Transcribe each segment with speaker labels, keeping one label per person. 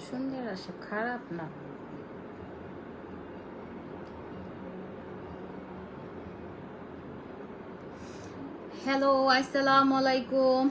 Speaker 1: সুন্দর আসে, খারাপ না। হ্যালো, আসসালামু আলাইকুম।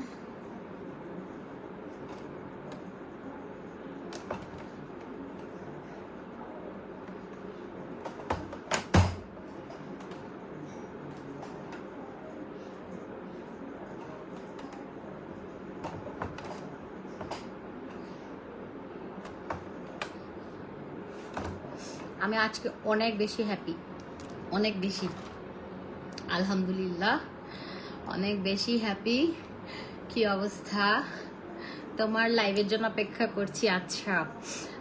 Speaker 1: আমি আজকে অনেক বেশি হ্যাপি, অনেক বেশি, আলহামদুলিল্লাহ অনেক বেশি হ্যাপি। কি অবস্থা? তোমার লাইভের জন্য অপেক্ষা করছি। আচ্ছা,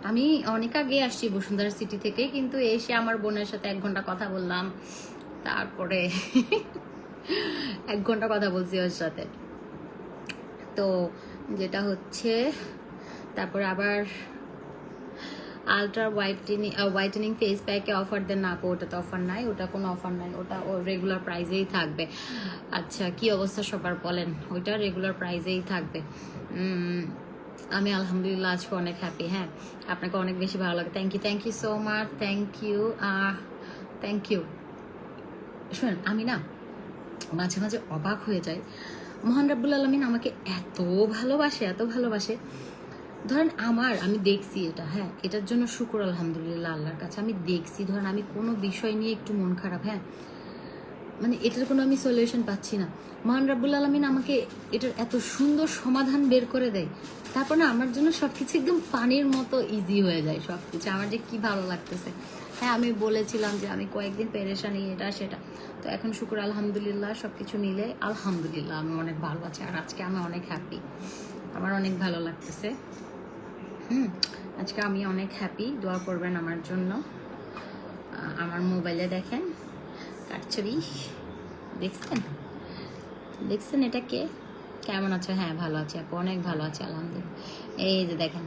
Speaker 1: আমি অনেক আগে আসছি বসুন্ধরা সিটি থেকে, কিন্তু এসে আমার বোনের সাথে 1 ঘন্টা কথা বললাম, তারপরে 1 ঘন্টা কথা বলছি ওর সাথে। তো যেটা হচ্ছে, তারপরে আবার আলট্রা হোয়াইটেনিং ফেস প্যাকে অফার দেন না আপু? ওটা তো অফার নাই, ওটা কোনো অফার নাই, ওটা ও রেগুলার প্রাইসেই থাকবে। আচ্ছা, কি অবস্থা সবার বলেন? ওইটা রেগুলার প্রাইসেই থাকবে। আমি আলহামদুলিল্লাহ আজকে অনেক হ্যাপি। হ্যাঁ, আপনাকে অনেক বেশি ভালো লাগে। Thank you so much, thank you. শুনেন, আমি না মাঝে মাঝে অবাক হয়ে যাই, মহান রাব্বুল আলামিন আমাকে এত ভালোবাসে, এত ভালোবাসে। ধরেন আমি দেখছি এটা, হ্যাঁ, এটার জন্য শুকর আলহামদুলিল্লাহ আল্লাহর কাছে। আমি দেখছি, ধরেন আমি কোনো বিষয় নিয়ে একটু মন খারাপ, হ্যাঁ, মানে এটার কোনো আমি সলিউশন পাচ্ছি না, মহান রাব্বুল আলামিন আমাকে এটার এত সুন্দর সমাধান বের করে দেয়। তারপর না আমার জন্য সবকিছু একদম পানির মতো ইজি হয়ে যায় সবকিছু। আমার যে কি ভালো লাগতেছে। হ্যাঁ, আমি বলেছিলাম যে আমি কয়েকদিন পেরেশানি, এটা সেটা, তো এখন শুকর আলহামদুলিল্লাহ সবকিছু মিলে আলহামদুলিল্লাহ আমি অনেক ভালো আছি। আর আজকে আমি অনেক হ্যাপি, আমার অনেক ভালো লাগতেছে। আজকে আমি অনেক হ্যাপি। দোয়া করবেন আমার জন্য। আমার মোবাইলে দেখেন কাটছবি, দেখছেন দেখছেন এটা কে? কেমন আছো? হ্যাঁ, ভালো আছে আপু, অনেক ভালো আছে আলহামদুলিল্লাহ। এই যে দেখেন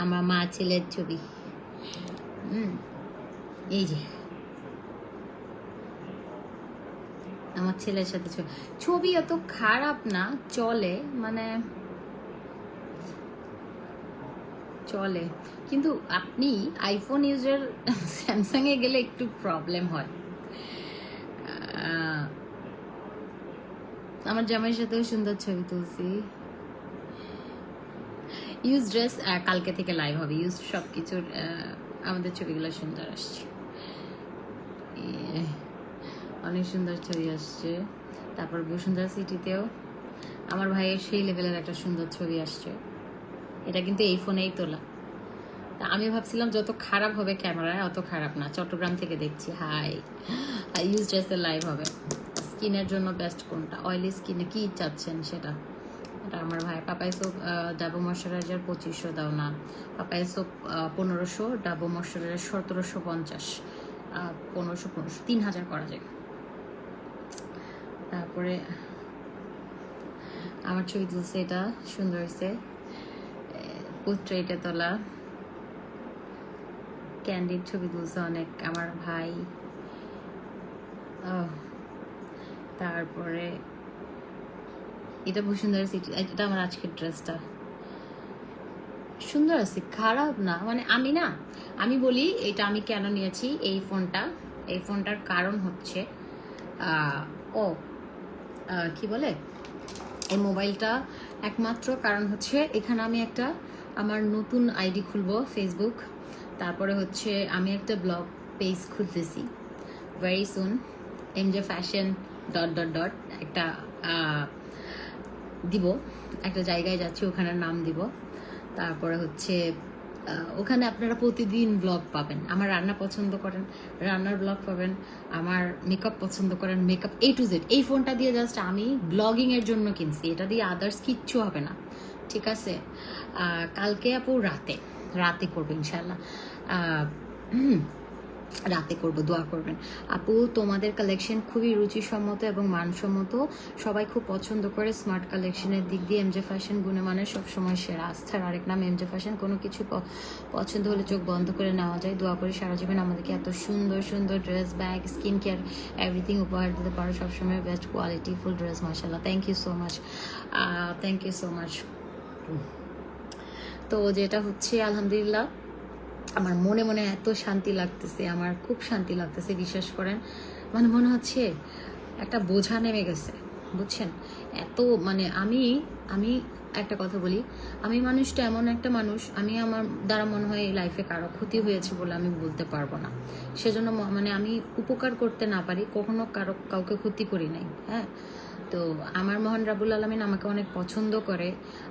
Speaker 1: আমার মা ছেলের ছবি। এই যে আমার ছেলের সাথে ছবি অত খারাপ না, চলে, মানে চলে। কিন্তু আপনি আইফোন ইউজার, স্যামসাং এ গেলে একটু প্রবলেম হয়। আমার জামাইয়ের সাথেও সুন্দর ছবি তুলছি। ইউজ ড্রেস কালকে থেকে লাইভ হবে। ইউজ সবকিছুর আমাদের ছবিগুলো সুন্দর আসছে, অনেক সুন্দর ছবি আসছে। তারপর বসুন্ধরা সিটিতেও আমার ভাইয়ের সেই লেভেলের একটা সুন্দর ছবি আসছে। এটা কিন্তু এই ফোনেই তোলা। তা আমি ভাবছিলাম যত খারাপ হবে ক্যামেরায়, অত খারাপ না। চট্টগ্রাম থেকে দেখছি। হাই, ইউজ ড্রেসের লাইভ হবে। স্কিনের জন্য বেস্ট কোনটা? অয়েলি স্কিনে কি চাচ্ছেন সেটা? এটা আমার ভাই। পাপাই সোপ ডাবো ময়শ্চারাইজার 2500 দাও না। পাপাই সোপ 1500, ডাবো ময়শ্চারাইজার 1750, 1500 3000 করা যায়। তারপরে আমার ছবি তুলছে, এটা সুন্দর হয়েছে, পোর্ট্রেটে তোলা। ক্যান্ডিড ছবি তুলছে অনেক আমার ভাই। তারপরে এটা বসুন্ধরা সিটি, এটা আমার আজকের ড্রেসটা সুন্দর আছে, খারাপ না। মানে আমি বলি এটা আমি কেন নিয়েছি এই ফোনটার কারণ হচ্ছে কি বলে, এই মোবাইলটা একমাত্র কারণ হচ্ছে এখানে আমি একটা আমার নতুন আইডি খুলবো ফেসবুক। তারপরে হচ্ছে আমি একটা ব্লগ পেজ খুলতেছি very soon, MJ fashion dot একটা দিব, একটা জায়গায় যাচ্ছি, ওখানে নাম দিব। তারপরে হচ্ছে ওখানে আপনারা প্রতিদিন ব্লগ পাবেন। আমার রান্না পছন্দ করেন, রান্নার ব্লগ পাবেন। আমার মেকআপ পছন্দ করেন, মেকআপ A to Z। এই ফোনটা দিয়ে জাস্ট আমি ব্লগিং এর জন্য কিনছি, এটা দিয়ে আদার্স কিচ্ছু হবে না, ঠিক আছে? কালকে আপু রাতে করবো ইনশাল্লাহ। রাতে করব, দোয়া করবেন। আপু তোমাদের কালেকশন খুবই রুচিসম্মত এবং মানসম্মত, সবাই খুব পছন্দ করে। স্মার্ট কালেকশনের দিক দিয়ে এমজে ফ্যাশন গুণমানের সবসময় সেরা। আস্থার আরেক নাম এমজে ফ্যাশন। কোনো কিছু পছন্দ হলে চোখ বন্ধ করে নেওয়া যায়। দোয়া করি সারা জীবন আমাদেরকে এত সুন্দর সুন্দর dress, bag, skin care everything উপহার দিতে পারো। সবসময় বেস্ট কোয়ালিটি ফুল ড্রেস। মাশাআল্লাহ, thank you so much, thank you so much. তো যেটা হচ্ছে আলহামদুলিল্লাহ আমার মনে মনে এত শান্তি লাগতেছে, আমার খুব শান্তি লাগতেছে, বিশ্বাস করেন। মানে মনে হচ্ছে একটা বোঝা নেমে গেছে, বুঝছেন? এত মানে আমি আমি একটা কথা বলি, আমি মানুষটা এমন একটা মানুষ, আমি আমার দ্বারা মনে হয় এই লাইফে কারো ক্ষতি হয়েছে বলে আমি বলতে পারবো না। সেজন্য মানে আমি উপকার করতে না পারি, কখনো কাউকে ক্ষতি করি নাই। হ্যাঁ, তো আমার মহান রাব্বুল আলামিন আমাকে অনেক পছন্দ করে।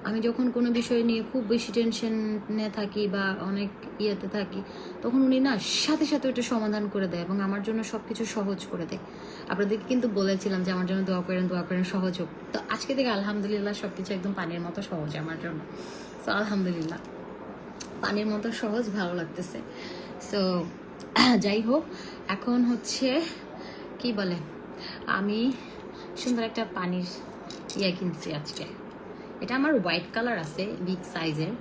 Speaker 1: আমি যখন কোনো বিষয় নিয়ে খুব বেশি টেনশনে থাকি বা অনেক ইয়েতে থাকি, তখন উনি না সাথে সাথে ওটা সমাধান করে দেয় এবং আমার জন্য সব কিছু সহজ করে দেয়। আপনাদেরকে কিন্তু বলেছিলাম যে আমার জন্য দোয়া করেন সহজ হোক। তো আজকে থেকে আলহামদুলিল্লাহ সব কিছু একদম পানির মতো সহজ আমার জন্য। সো আলহামদুলিল্লাহ পানির মতো সহজ, ভালো লাগতেছে। সো যাই হোক, এখন হচ্ছে কি বলে, আমি সুন্দর একটা পানির কিনছি আজকে। এটা আমার হোয়াইট কালার আছে, বিগ সাইজের।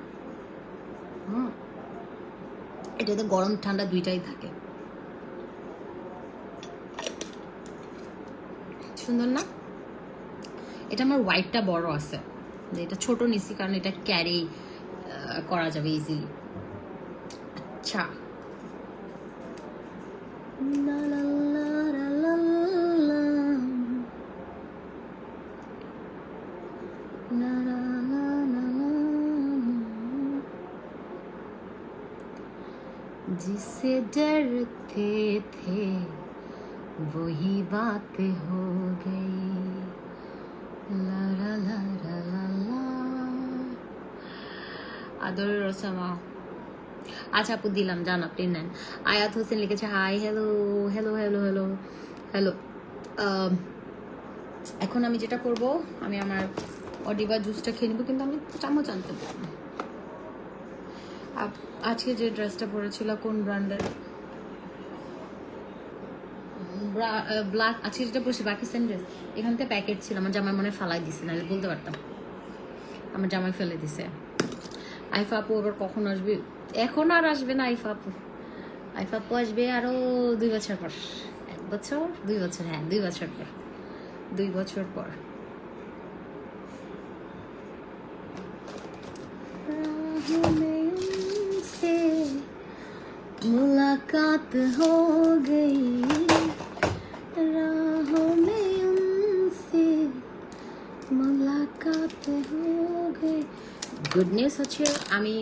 Speaker 1: এটাতে গরম ঠান্ডা দুইটাই থাকে। সুন্দর না? এটা আমার হোয়াইটটা বড় আছে, এটা ছোট নিছি কারণ এটা ক্যারি করা যাবে ইজিলি। আচ্ছা, जिससे डरते थे वही बात हो गई, ला ला ला ला ला ला। আদরের রসমা। আচ্ছা আপু দিলাম, যান আপনি নেন। আয়াত হোসেন লিখেছে hi, hello hello hello hello hello. এখন আমি যেটা করব, আমি আমার অডিবা জুসটা খেয়ে নিব, কিন্তু আমি চামচ আনতে পারবো। আজকে যে ড্রেসটা পরেছিল কোন ব্র্যান্ডের? ব্ল্যাক। আজকে যেটা পরেছি পাকিস্তান ড্রেস, এখান থেকে প্যাকেট ছিল, আমার জামাই মনে ফালাই দিছে, নাহলে বলতে পারতাম। আমার জামাই ফেলে দিছে। আইফা আপু আবার কখন আসবে? এখন আর আসবে না আইফা আপু। আইফা আপু আসবে আরো 2 বছর পর। 1 বছর 2 বছর, হ্যাঁ 2 বছর পর, 2 বছর পর। मुलाकात हो गई, राहों में उनसे मुलाकात हो गई। গুড নিউজ হচ্ছে আমি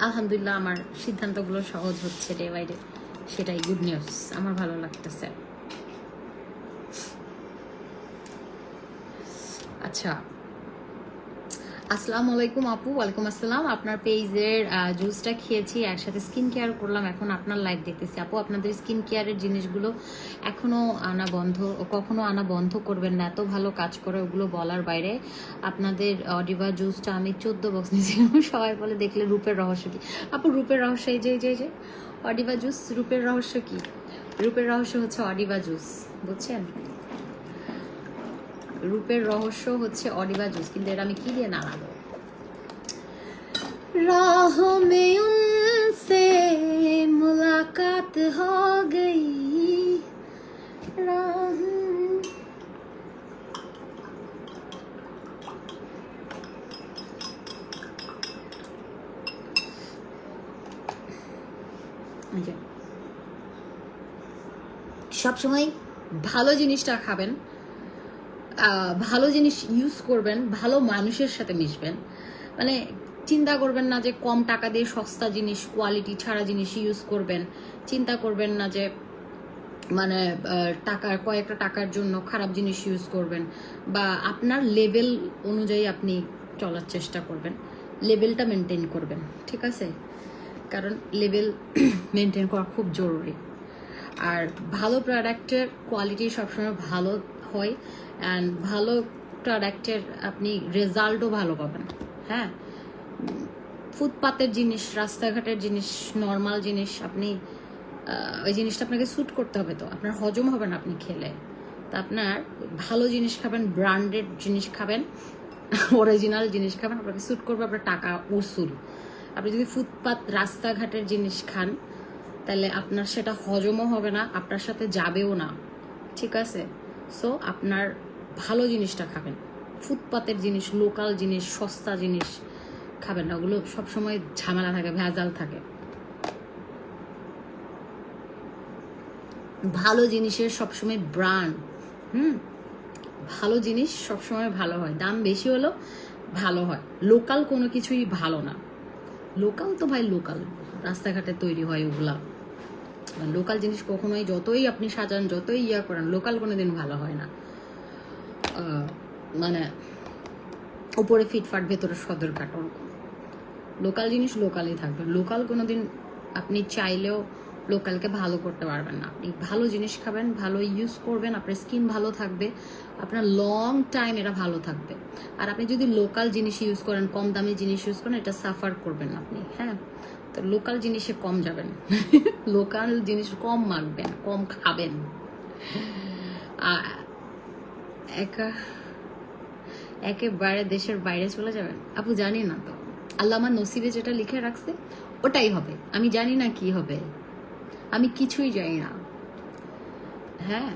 Speaker 1: আলহামদুলিল্লাহ আমার সিদ্ধান্তগুলো সহজ হচ্ছে ডে বাই ডে, সেটাই গুড নিউজ, আমার ভালো লাগতেছে। আচ্ছা, আসসালামু আলাইকুম আপু। ওয়ালাইকুম আসসালাম। আপনার পেজের জুসটা খেয়েছি, একসাথে স্কিন কেয়ার করলাম, এখন আপনার লাইভ দেখতেছি। আপু আপনাদের স্কিন কেয়ারের জিনিসগুলো কখনো আনা বন্ধ করবেন না, এত ভালো কাজ করে, ওগুলো বলার বাইরে। আপনাদের অডিবা জুসটা আমি 14 বক্স নিয়েছিলাম, সবাই বলে দেখলে রূপের রহস্য কি? আপু রূপের রহস্য এই যে অডিবা জুস। রূপের রহস্য কি? রূপের রহস্য হচ্ছে অডিবা জুস, বুঝছেন? রূপের রহস্য হচ্ছে অডিবা জুস, কিন্তু এটা আমি কি দিয়ে নাড়াবো? राहों में उनसे मुलाकात हो गई, সবসময় ভালো জিনিসটা খাবেন, ভালো জিনিস ইউজ করবেন, ভালো মানুষের সাথে মিশবেন। মানে চিন্তা করবেন না যে কম টাকা দিয়ে সস্তা জিনিস, কোয়ালিটি ছাড়া জিনিস ইউজ করবেন। চিন্তা করবেন না যে মানে কয়েকটা টাকার জন্য খারাপ জিনিস ইউজ করবেন, বা আপনার লেভেল অনুযায়ী আপনি চলার চেষ্টা করবেন, লেভেলটা মেনটেন করবেন, ঠিক আছে? কারণ লেভেল মেনটেন করা খুব জরুরি। আর ভালো প্রোডাক্টের কোয়ালিটি সবসময় ভালো হয়, অ্যান্ড ভালো প্রোডাক্টের আপনি রেজাল্টও ভালো পাবেন। হ্যাঁ, ফুটপাতের জিনিস, রাস্তাঘাটের জিনিস, নর্মাল জিনিস আপনি ওই জিনিসটা আপনাকে স্যুট করতে হবে, তো আপনার হজম হবে না আপনি খেলে। তা আপনার ভালো জিনিস খাবেন, ব্র্যান্ডেড জিনিস খাবেন, অরিজিনাল জিনিস খাবেন, আপনাকে স্যুট করবে, আপনার টাকা উসুল। আপনি যদি ফুটপাত রাস্তাঘাটের জিনিস খান তাহলে আপনার সেটা হজমও হবে না, আপনার সাথে যাবেও না, ঠিক আছে? সো আপনার ভালো জিনিসটা খাবেন, ফুটপাতের জিনিস, লোকাল জিনিস, সস্তা জিনিস খাবেন না, ওগুলো সবসময় ঝামেলা থাকে, ভেজাল থাকে। ভালো জিনিসের সবসময় ব্র্যান্ড, ভালো জিনিস সবসময় ভালো হয়, দাম বেশি হলেও ভালো হয়। লোকাল কোনো কিছুই ভালো না। লোকাল তো ভাই লোকাল, রাস্তাঘাটে তৈরি হয় ওগুলা। লোকাল জিনিস কখনোই যতই আপনি সাজান, যতই ইয়া করেন, লোকাল কোনোদিন ভালো হয় না। মানে উপরে ফিটফাট, ভেতরে সদর কাটন। লোকাল জিনিস লোকালই থাকবে। লোকাল কোনোদিন আপনি চাইলেও লোকালকে ভালো করতে পারবেন না। আপনি ভালো জিনিস খাবেন, ভালো ইউজ করবেন, আপনার স্কিন ভালো থাকবে, আপনার লং টাইম এটা ভালো থাকবে। আর আপনি যদি লোকাল জিনিস ইউজ করেন, কম দামি জিনিস ইউজ করেন, এটা সাফার করবেন আপনি। হ্যাঁ, তো লোকাল জিনিসে কম যাবেন, লোকাল জিনিস কম মাখবেন, কম খাবেন। একেবারে দেশের বাইরে চলে যাবেন আপু? জানি না তো, আল্লাহ আমার নসিবে যেটা লিখে রাখছে ওটাই হবে। আমি জানি না কি হবে, আমি কিছুই জানি না। হ্যাঁ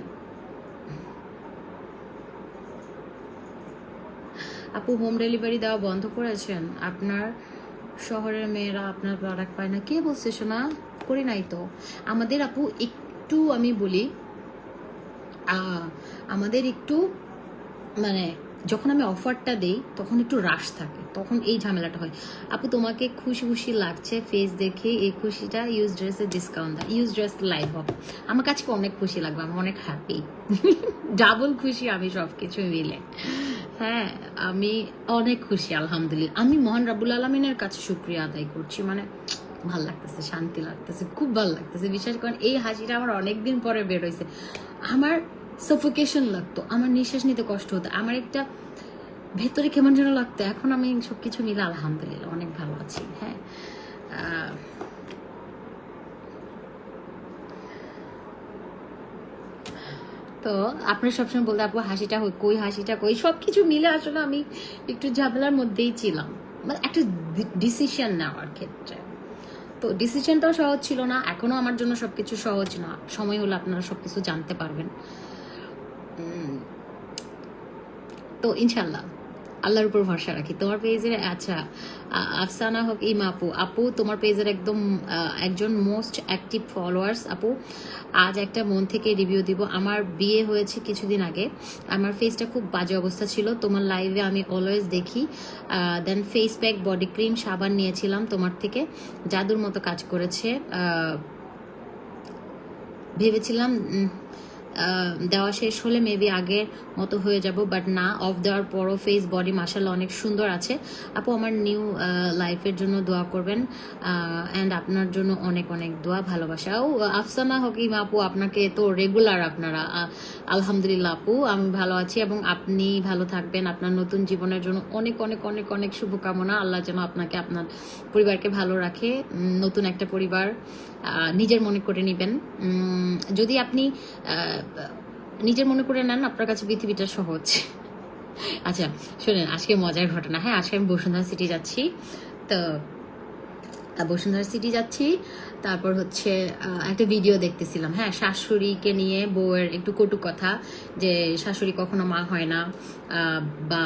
Speaker 1: আপু, হোম ডেলিভারি দেওয়া বন্ধ করেছেন? আপনার শহরের মেয়েরা আপনার প্রোডাক্ট পায় না? কে বলছে শোনা? করি নাই তো। আমাদের আপু একটু, আমি বলি, আমাদের একটু মানে যখন আমি অফারটা দেই তখন একটু রাশ থাকে, তখন এই ঝামেলাটা হয়। আপু তোমাকে খুশি খুশি লাগছে ফেস দেখে, এই খুশিটা ইউজ ড্রেসের ডিসকাউন্ট দেয়, ইউজ ড্রেস লাইভ হবে। আমার কাছে অনেক খুশি লাগবে, আমি অনেক হ্যাপি, ডাবল খুশি আমি সব কিছু মিলে। হ্যাঁ, আমি অনেক খুশি আলহামদুলিল্লাহ। আমি মহান রাব্বুল আলামিনের কাছে শুকরিয়া আদায় করছি। মানে ভাল লাগতেছে, শান্তি লাগতেছে, খুব ভালো লাগতেছে। বিশ্বাস করেন এই হাসিটা আমার অনেকদিন পরে বের হয়েছে। আমার সাফোকেশন লাগতো, আমার নিঃশ্বাস নিতে কষ্ট হতো, আমার একটা ভেতরে কেমন যেন লাগতো। এখন আমি সবকিছু মিলে আলহামদুলিল্লাহ অনেক ভালো আছি। হ্যাঁ, তো আপনার সবসময় বলতে আপু হাসিটা কই, হাসিটা কই, সবকিছু মিলে আসলে আমি একটু ঝামেলার মধ্যেই ছিলাম, মানে একটা ডিসিশন নেওয়ার ক্ষেত্রে। তো ডিসিশনটাও সহজ ছিল না, এখনো আমার জন্য সবকিছু সহজ না। সময় হলে আপনারা সবকিছু জানতে পারবেন। তো ইনশাল্লাহ আল্লাহর উপর ভরসা রাখি। তোমার পেজের, আচ্ছা আফসানা হক ইম আপু, আপু তোমার পেজের একদম একজন মোস্ট অ্যাক্টিভ ফলোয়ার্স আপু। আজ একটা মন থেকে রিভিউ দিব। আমার বিয়ে হয়েছে কিছুদিন আগে, আমার ফেসটা খুব বাজে অবস্থা ছিল, তোমার লাইভে আমি অলওয়েজ দেখি। দেন ফেস প্যাক, বডি ক্রিম, সাবান নিয়েছিলাম তোমার থেকে, জাদুর মতো কাজ করেছে। ভেবেছিলাম দেওয়া শেষ হলে মেবি আগের মতো হয়ে যাব, বাট না, অফ দেওয়ার পরও ফেস বডি মাশাআল্লাহ অনেক সুন্দর আছে। আপু আমার নিউ লাইফের জন্য দোয়া করবেন, অ্যান্ড আপনার জন্য অনেক অনেক দোয়া, ভালোবাসা। ও আফসানা হকিম আপু, আপনাকে তো রেগুলার আপনারা, আলহামদুলিল্লাহ আপু আমি ভালো আছি এবং আপনি ভালো থাকবেন। আপনার নতুন জীবনের জন্য অনেক অনেক অনেক অনেক শুভকামনা। আল্লাহ যেন আপনাকে, আপনার পরিবারকে ভালো রাখে। নতুন একটা পরিবার নিজের মনে করে নেবেন। যদি আপনি নিজের মনে করে নেন, আপনার কাছে পৃথিবীটা সহজ। আচ্ছা শোনেন, আজকে মজার ঘটনা। হ্যাঁ, আজকে আমি বসুন্ধরা সিটি যাচ্ছি, তো বসুন্ধরা সিটি যাচ্ছি, তারপর হচ্ছে একটা ভিডিও দেখতেছিলাম। হ্যাঁ, শাশুড়িকে নিয়ে বউয়ের একটু কটু কথা, যে শাশুড়ি কখনো মা হয় না, বা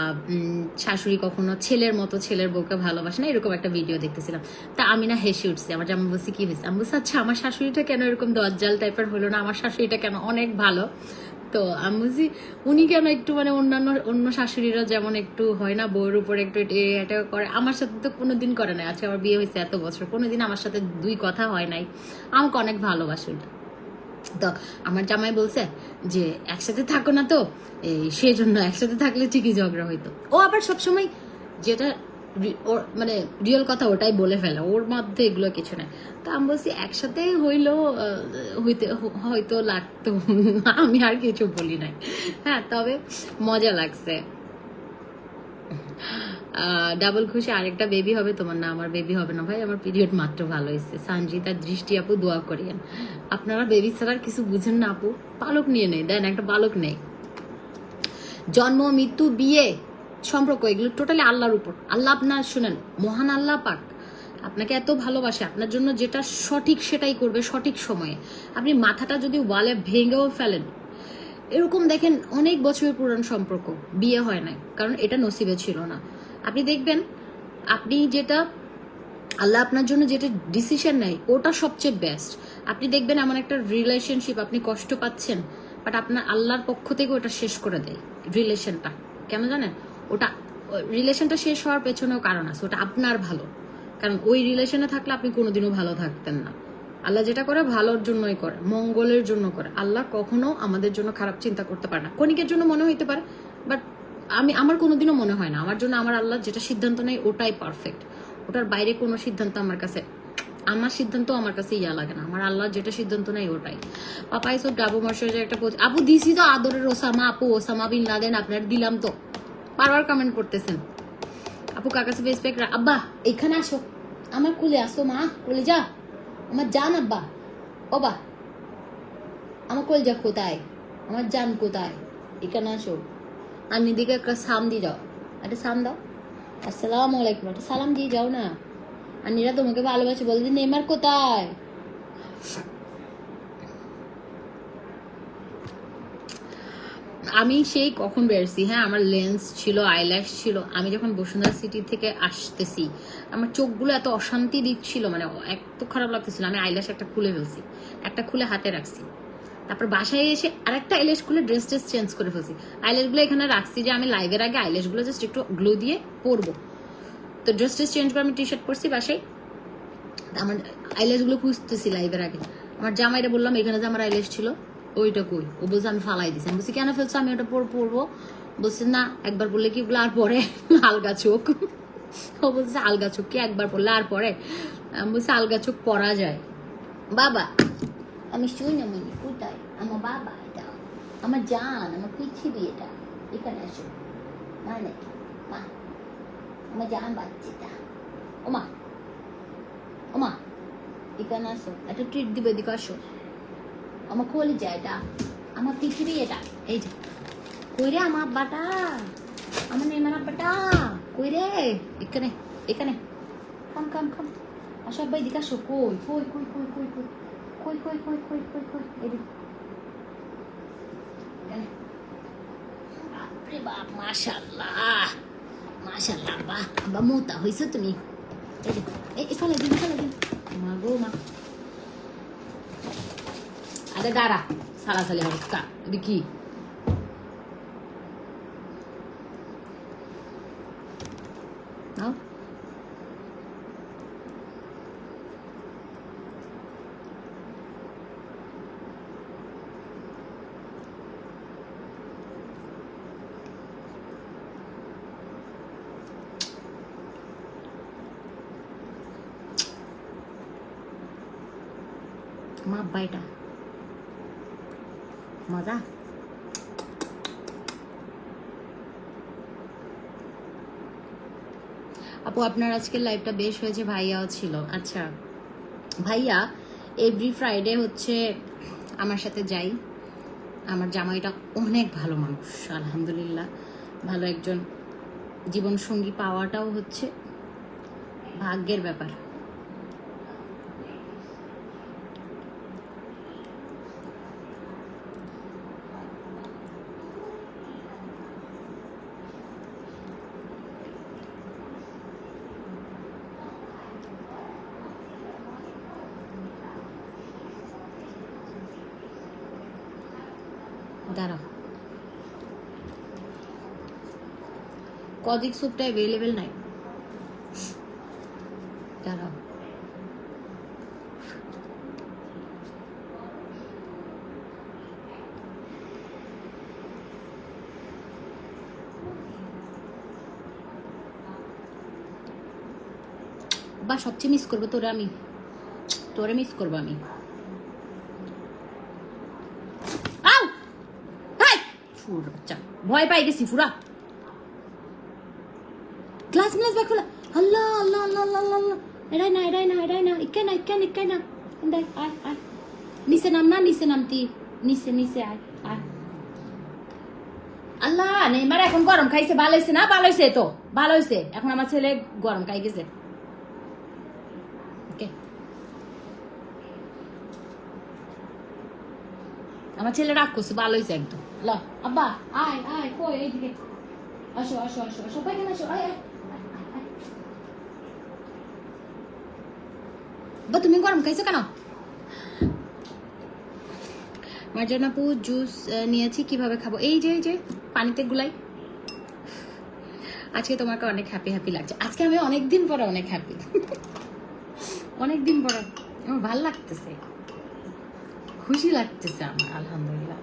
Speaker 1: শাশুড়ি কখনো ছেলের মতো ছেলের বউকে ভালোবাসে না, এরকম একটা ভিডিও দেখতেছিলাম। তা আমি না হেসে উঠছি। আমার যেমন বলছি কি হয়েছে, আমি বলছি আচ্ছা আমার শাশুড়িটা কেন এরকম দজ্জাল টাইপের হলো না, আমার শাশুড়িটা কেন অনেক ভালো। তো আমি বুঝি উনি কেন একটু মানে অন্য শাশুড়িরা যেমন একটু হয় না বউয়ের উপর একটু এটা করে, আমার সাথে তো কোনোদিন করে নাই। আজকে আমার বিয়ে হয়েছে এত বছর, কোনোদিন আমার সাথে দুই কথা হয় নাই। আমাকে অনেক ভালোবাসে। তো আমার জামাই বলছে যে একসাথে থাকো না, তো এই সেজন্য একসাথে থাকলে ঠিকই ঝগড়া হইতো। ও আবার সবসময় যেটা ওর মানে রিয়েল কথা ওটাই বলে ফেলে, ওর মধ্যে এগুলো কিছু নেই। তো আমি বলছি একসাথে হইলেও হয়তো লাগতো, আমি আর কিছু বলি নাই। হ্যাঁ, তবে মজা লাগছে। ডাবল খুশি, আরেকটা বেবি হবে তোমার? না, আমার বেবি হবে না ভাই, আমার পিরিয়ড মাত্র ভালো হয়েছে। সঞ্জিতা দৃষ্টি আপু দোয়া করিয়েন। আপনারা বেবি ছাড়া কিছু বুঝেন না আপু, পালক নিয়ে নেই, দেন একটা পালক নেই। জন্ম, মৃত্যু, বিয়ে, সম্পর্ক, এগুলো টোটালি আল্লাহর উপর। আল্লাহ আপনার শুনেন, মহান আল্লাহ পাক আপনাকে এত ভালোবাসে, আপনার জন্য যেটা সঠিক সেটাই করবে সঠিক সময়ে। আপনি মাথাটা যদি ওয়ালে ভেঙেও ফেলেন, এরকম দেখেন অনেক বছরের পুরান সম্পর্ক বিয়ে হয় নাই, কারণ এটা নসিবে ছিল না। আপনি দেখবেন আপনি যেটা আল্লাহ আপনার জন্য যেটা ডিসিশন নেয় ওটা সবচেয়ে বেস্ট। আপনি দেখবেন এমন একটা রিলেশনশিপ আপনি কষ্ট পাচ্ছেন, বাট আপনার আল্লাহর পক্ষ থেকে ওটা শেষ করে দেয় রিলেশনটা। কেন জানেন? ওটা রিলেশনটা শেষ হওয়ার পেছনেও কারণ আছে, ওটা আপনার ভালো। কারণ ওই রিলেশনে থাকলে আপনি কোনোদিনও ভালো থাকতেন না। আল্লাহ যেটা করে ভালোর জন্যই করে, মঙ্গলের জন্য করে। আল্লাহ কখনো আমাদের জন্য খারাপ চিন্তা করতে পারে না। ক্ষণিকের জন্য মনে হইতে পারে, বাট আমার কোনোদিনও মনে হয় না, আমার জন্য আমার আল্লাহ যেটা সিদ্ধান্ত নেয় ওটাই পারফেক্ট। ওটার বাইরে কোনো সিদ্ধান্ত আমার সিদ্ধান্ত আমার কাছে ইয়া লাগে না। আমার আল্লাহ যেটা সিদ্ধান্ত নেয় ওটাই। পাপাই সব ডাবু মার্শাল একটা আপু দিছি তো আদরের ওসামা আপু, ওসামা বিন লাদেন আপনার দিলাম তো, বারবার কমেন্ট করতেছেন। আপু কাকাসে ফেসপ্যাক, আব্বা এখানে আসো, আমার কুলে আসো, মা কুলে যা, আমার জান আব্বা, ও বা আমার কোল যা কোথায়, আমার জান কোথায়, এখানে আসো। আমি দিকে একটা সাম দিয়ে যাও, একটা সাম দাও, আসসালামু আলাইকুম, একটা সালাম দিয়ে যাও না। আনিরা তোমাকে ভালোবাসে, বলদি নেইমার কোথায়? আমি সেই কখন বেরোছি, হ্যাঁ আমার লেন্স ছিল, আইল্যাশ ছিল। আমি যখন বসুন্ধরা সিটি থেকে আসতেছি আমার চোখগুলো এত অশান্তি দিচ্ছিল, মানে এত খারাপ লাগতেছিল। আমি আইল্যাশ একটা খুলে ফেলছি, একটা খুলে হাতে রাখছি। তারপর বাসায় এসে আরেকটা আইল্যাশ খুলে ড্রেস চেঞ্জ করে ফেলছি। আইল্যাশগুলো এখানে রাখছি যে আমি লাইভের আগে আইল্যাশগুলো জাস্ট একটু গ্লো দিয়ে পরবো। তো ড্রেস চেঞ্জ করে আমি টি শার্ট পরছি বাসায়। আমার আইল্যাশগুলো খুঁজতেছি লাইভের আগে। আমার জামাইরা বললাম এখানে যে আমার আইল্যাশ ছিল ওইটা কই? ও বলছে আমি ফালাই দিছি। আমি বলছি কেন ফেলছো? আমি ওটা পরবো। বলছে না একবার বললে কি আর পরে আলগা চোখ। ও বলছে আলগা চোখ কি একবার পরলে আর পরে? আমি বলছি আলগা চোখ পরা যায় বাবা। আমি শুই না মনি কোথায় আমার বাবা, এটা আমার জান, আমার পৃথিবী, এটা এখানে আসো মানে মা, আমার জান বাচ্চাটা, ওমা ওমা এখানে আসো, একটা ট্রিট দিবে, এদিকে আসো, আমার কোলে যায়, এটা আমার পৃথিবী, এটা এই যে কই রে আমার আব্বাটা, আমার নেইমার আব্বাটা কই রে? এখানে এখানে খাম খাম খাম, আসো আব্বা এদিকে আসো। কই কই কই কই কই কই কই কই কই কই কই কই এদিকে এখানে। বাপরে বাপ, মাশাআল্লাহ মাশাআল্লাহ, বাহ আব্বা মোটা হইছো তুমি। এই যে এই ফেলে দিন ফেলে দিন, মা গো মা। আরে দাঁড়া, সালাসালি হবে কা দেখি। নাও মা আব্বা, এটা মজা। আপু আপনার আজকের লাইভটা বেশ হয়েছে, ভাইয়াও ছিল। আচ্ছা ভাইয়া এভরি ফ্রাইডে হচ্ছে আমার সাথে যাই। আমার জামাইটা অনেক ভালো মানুষ, আলহামদুলিল্লাহ। ভালো একজন জীবন সঙ্গী পাওয়াটাও হচ্ছে ভাগ্যের ব্যাপার। দাঁড়াও, কদিক স্যুপটা অ্যাভেলেবেল নাই, দাঁড়াও। বা সবচেয়ে মিস করবো তোরে আমি, তোরে মিস করবো আমি। ভয় পাই গেছি ফুরা। গ্লাস বাকুলা আল্লাহ আল্লাহ আল্লাহ আল্লাহ আল্লাহ এরাই না ইকাই না দেখ আয় নিচে নামতি নিচে আয় আল্লাহ নেইমার এখন গরম খাইছে ভালো হয়েছে না ভালো হয়েছে এখন আমার ছেলে গরম খাই গেছে ওকে আমার ছেলে রাগ করছে ভালো হয়েছে একদম ল আব্বা আয় কই এইদিকে আসো সবাই কেন আসো আয় বা তুমি গরম খাইছো কেন মার্জানা আপু জুস নিয়েছি কিভাবে খাবো এই যে পানিতে গুলাই আজকে তোমাকে অনেক হ্যাপি লাগছে আজকে আমি অনেকদিন পরে অনেক হ্যাপি অনেকদিন পরে আমার ভালো লাগতেছে খুশি লাগতেছে আমার আলহামদুলিল্লাহ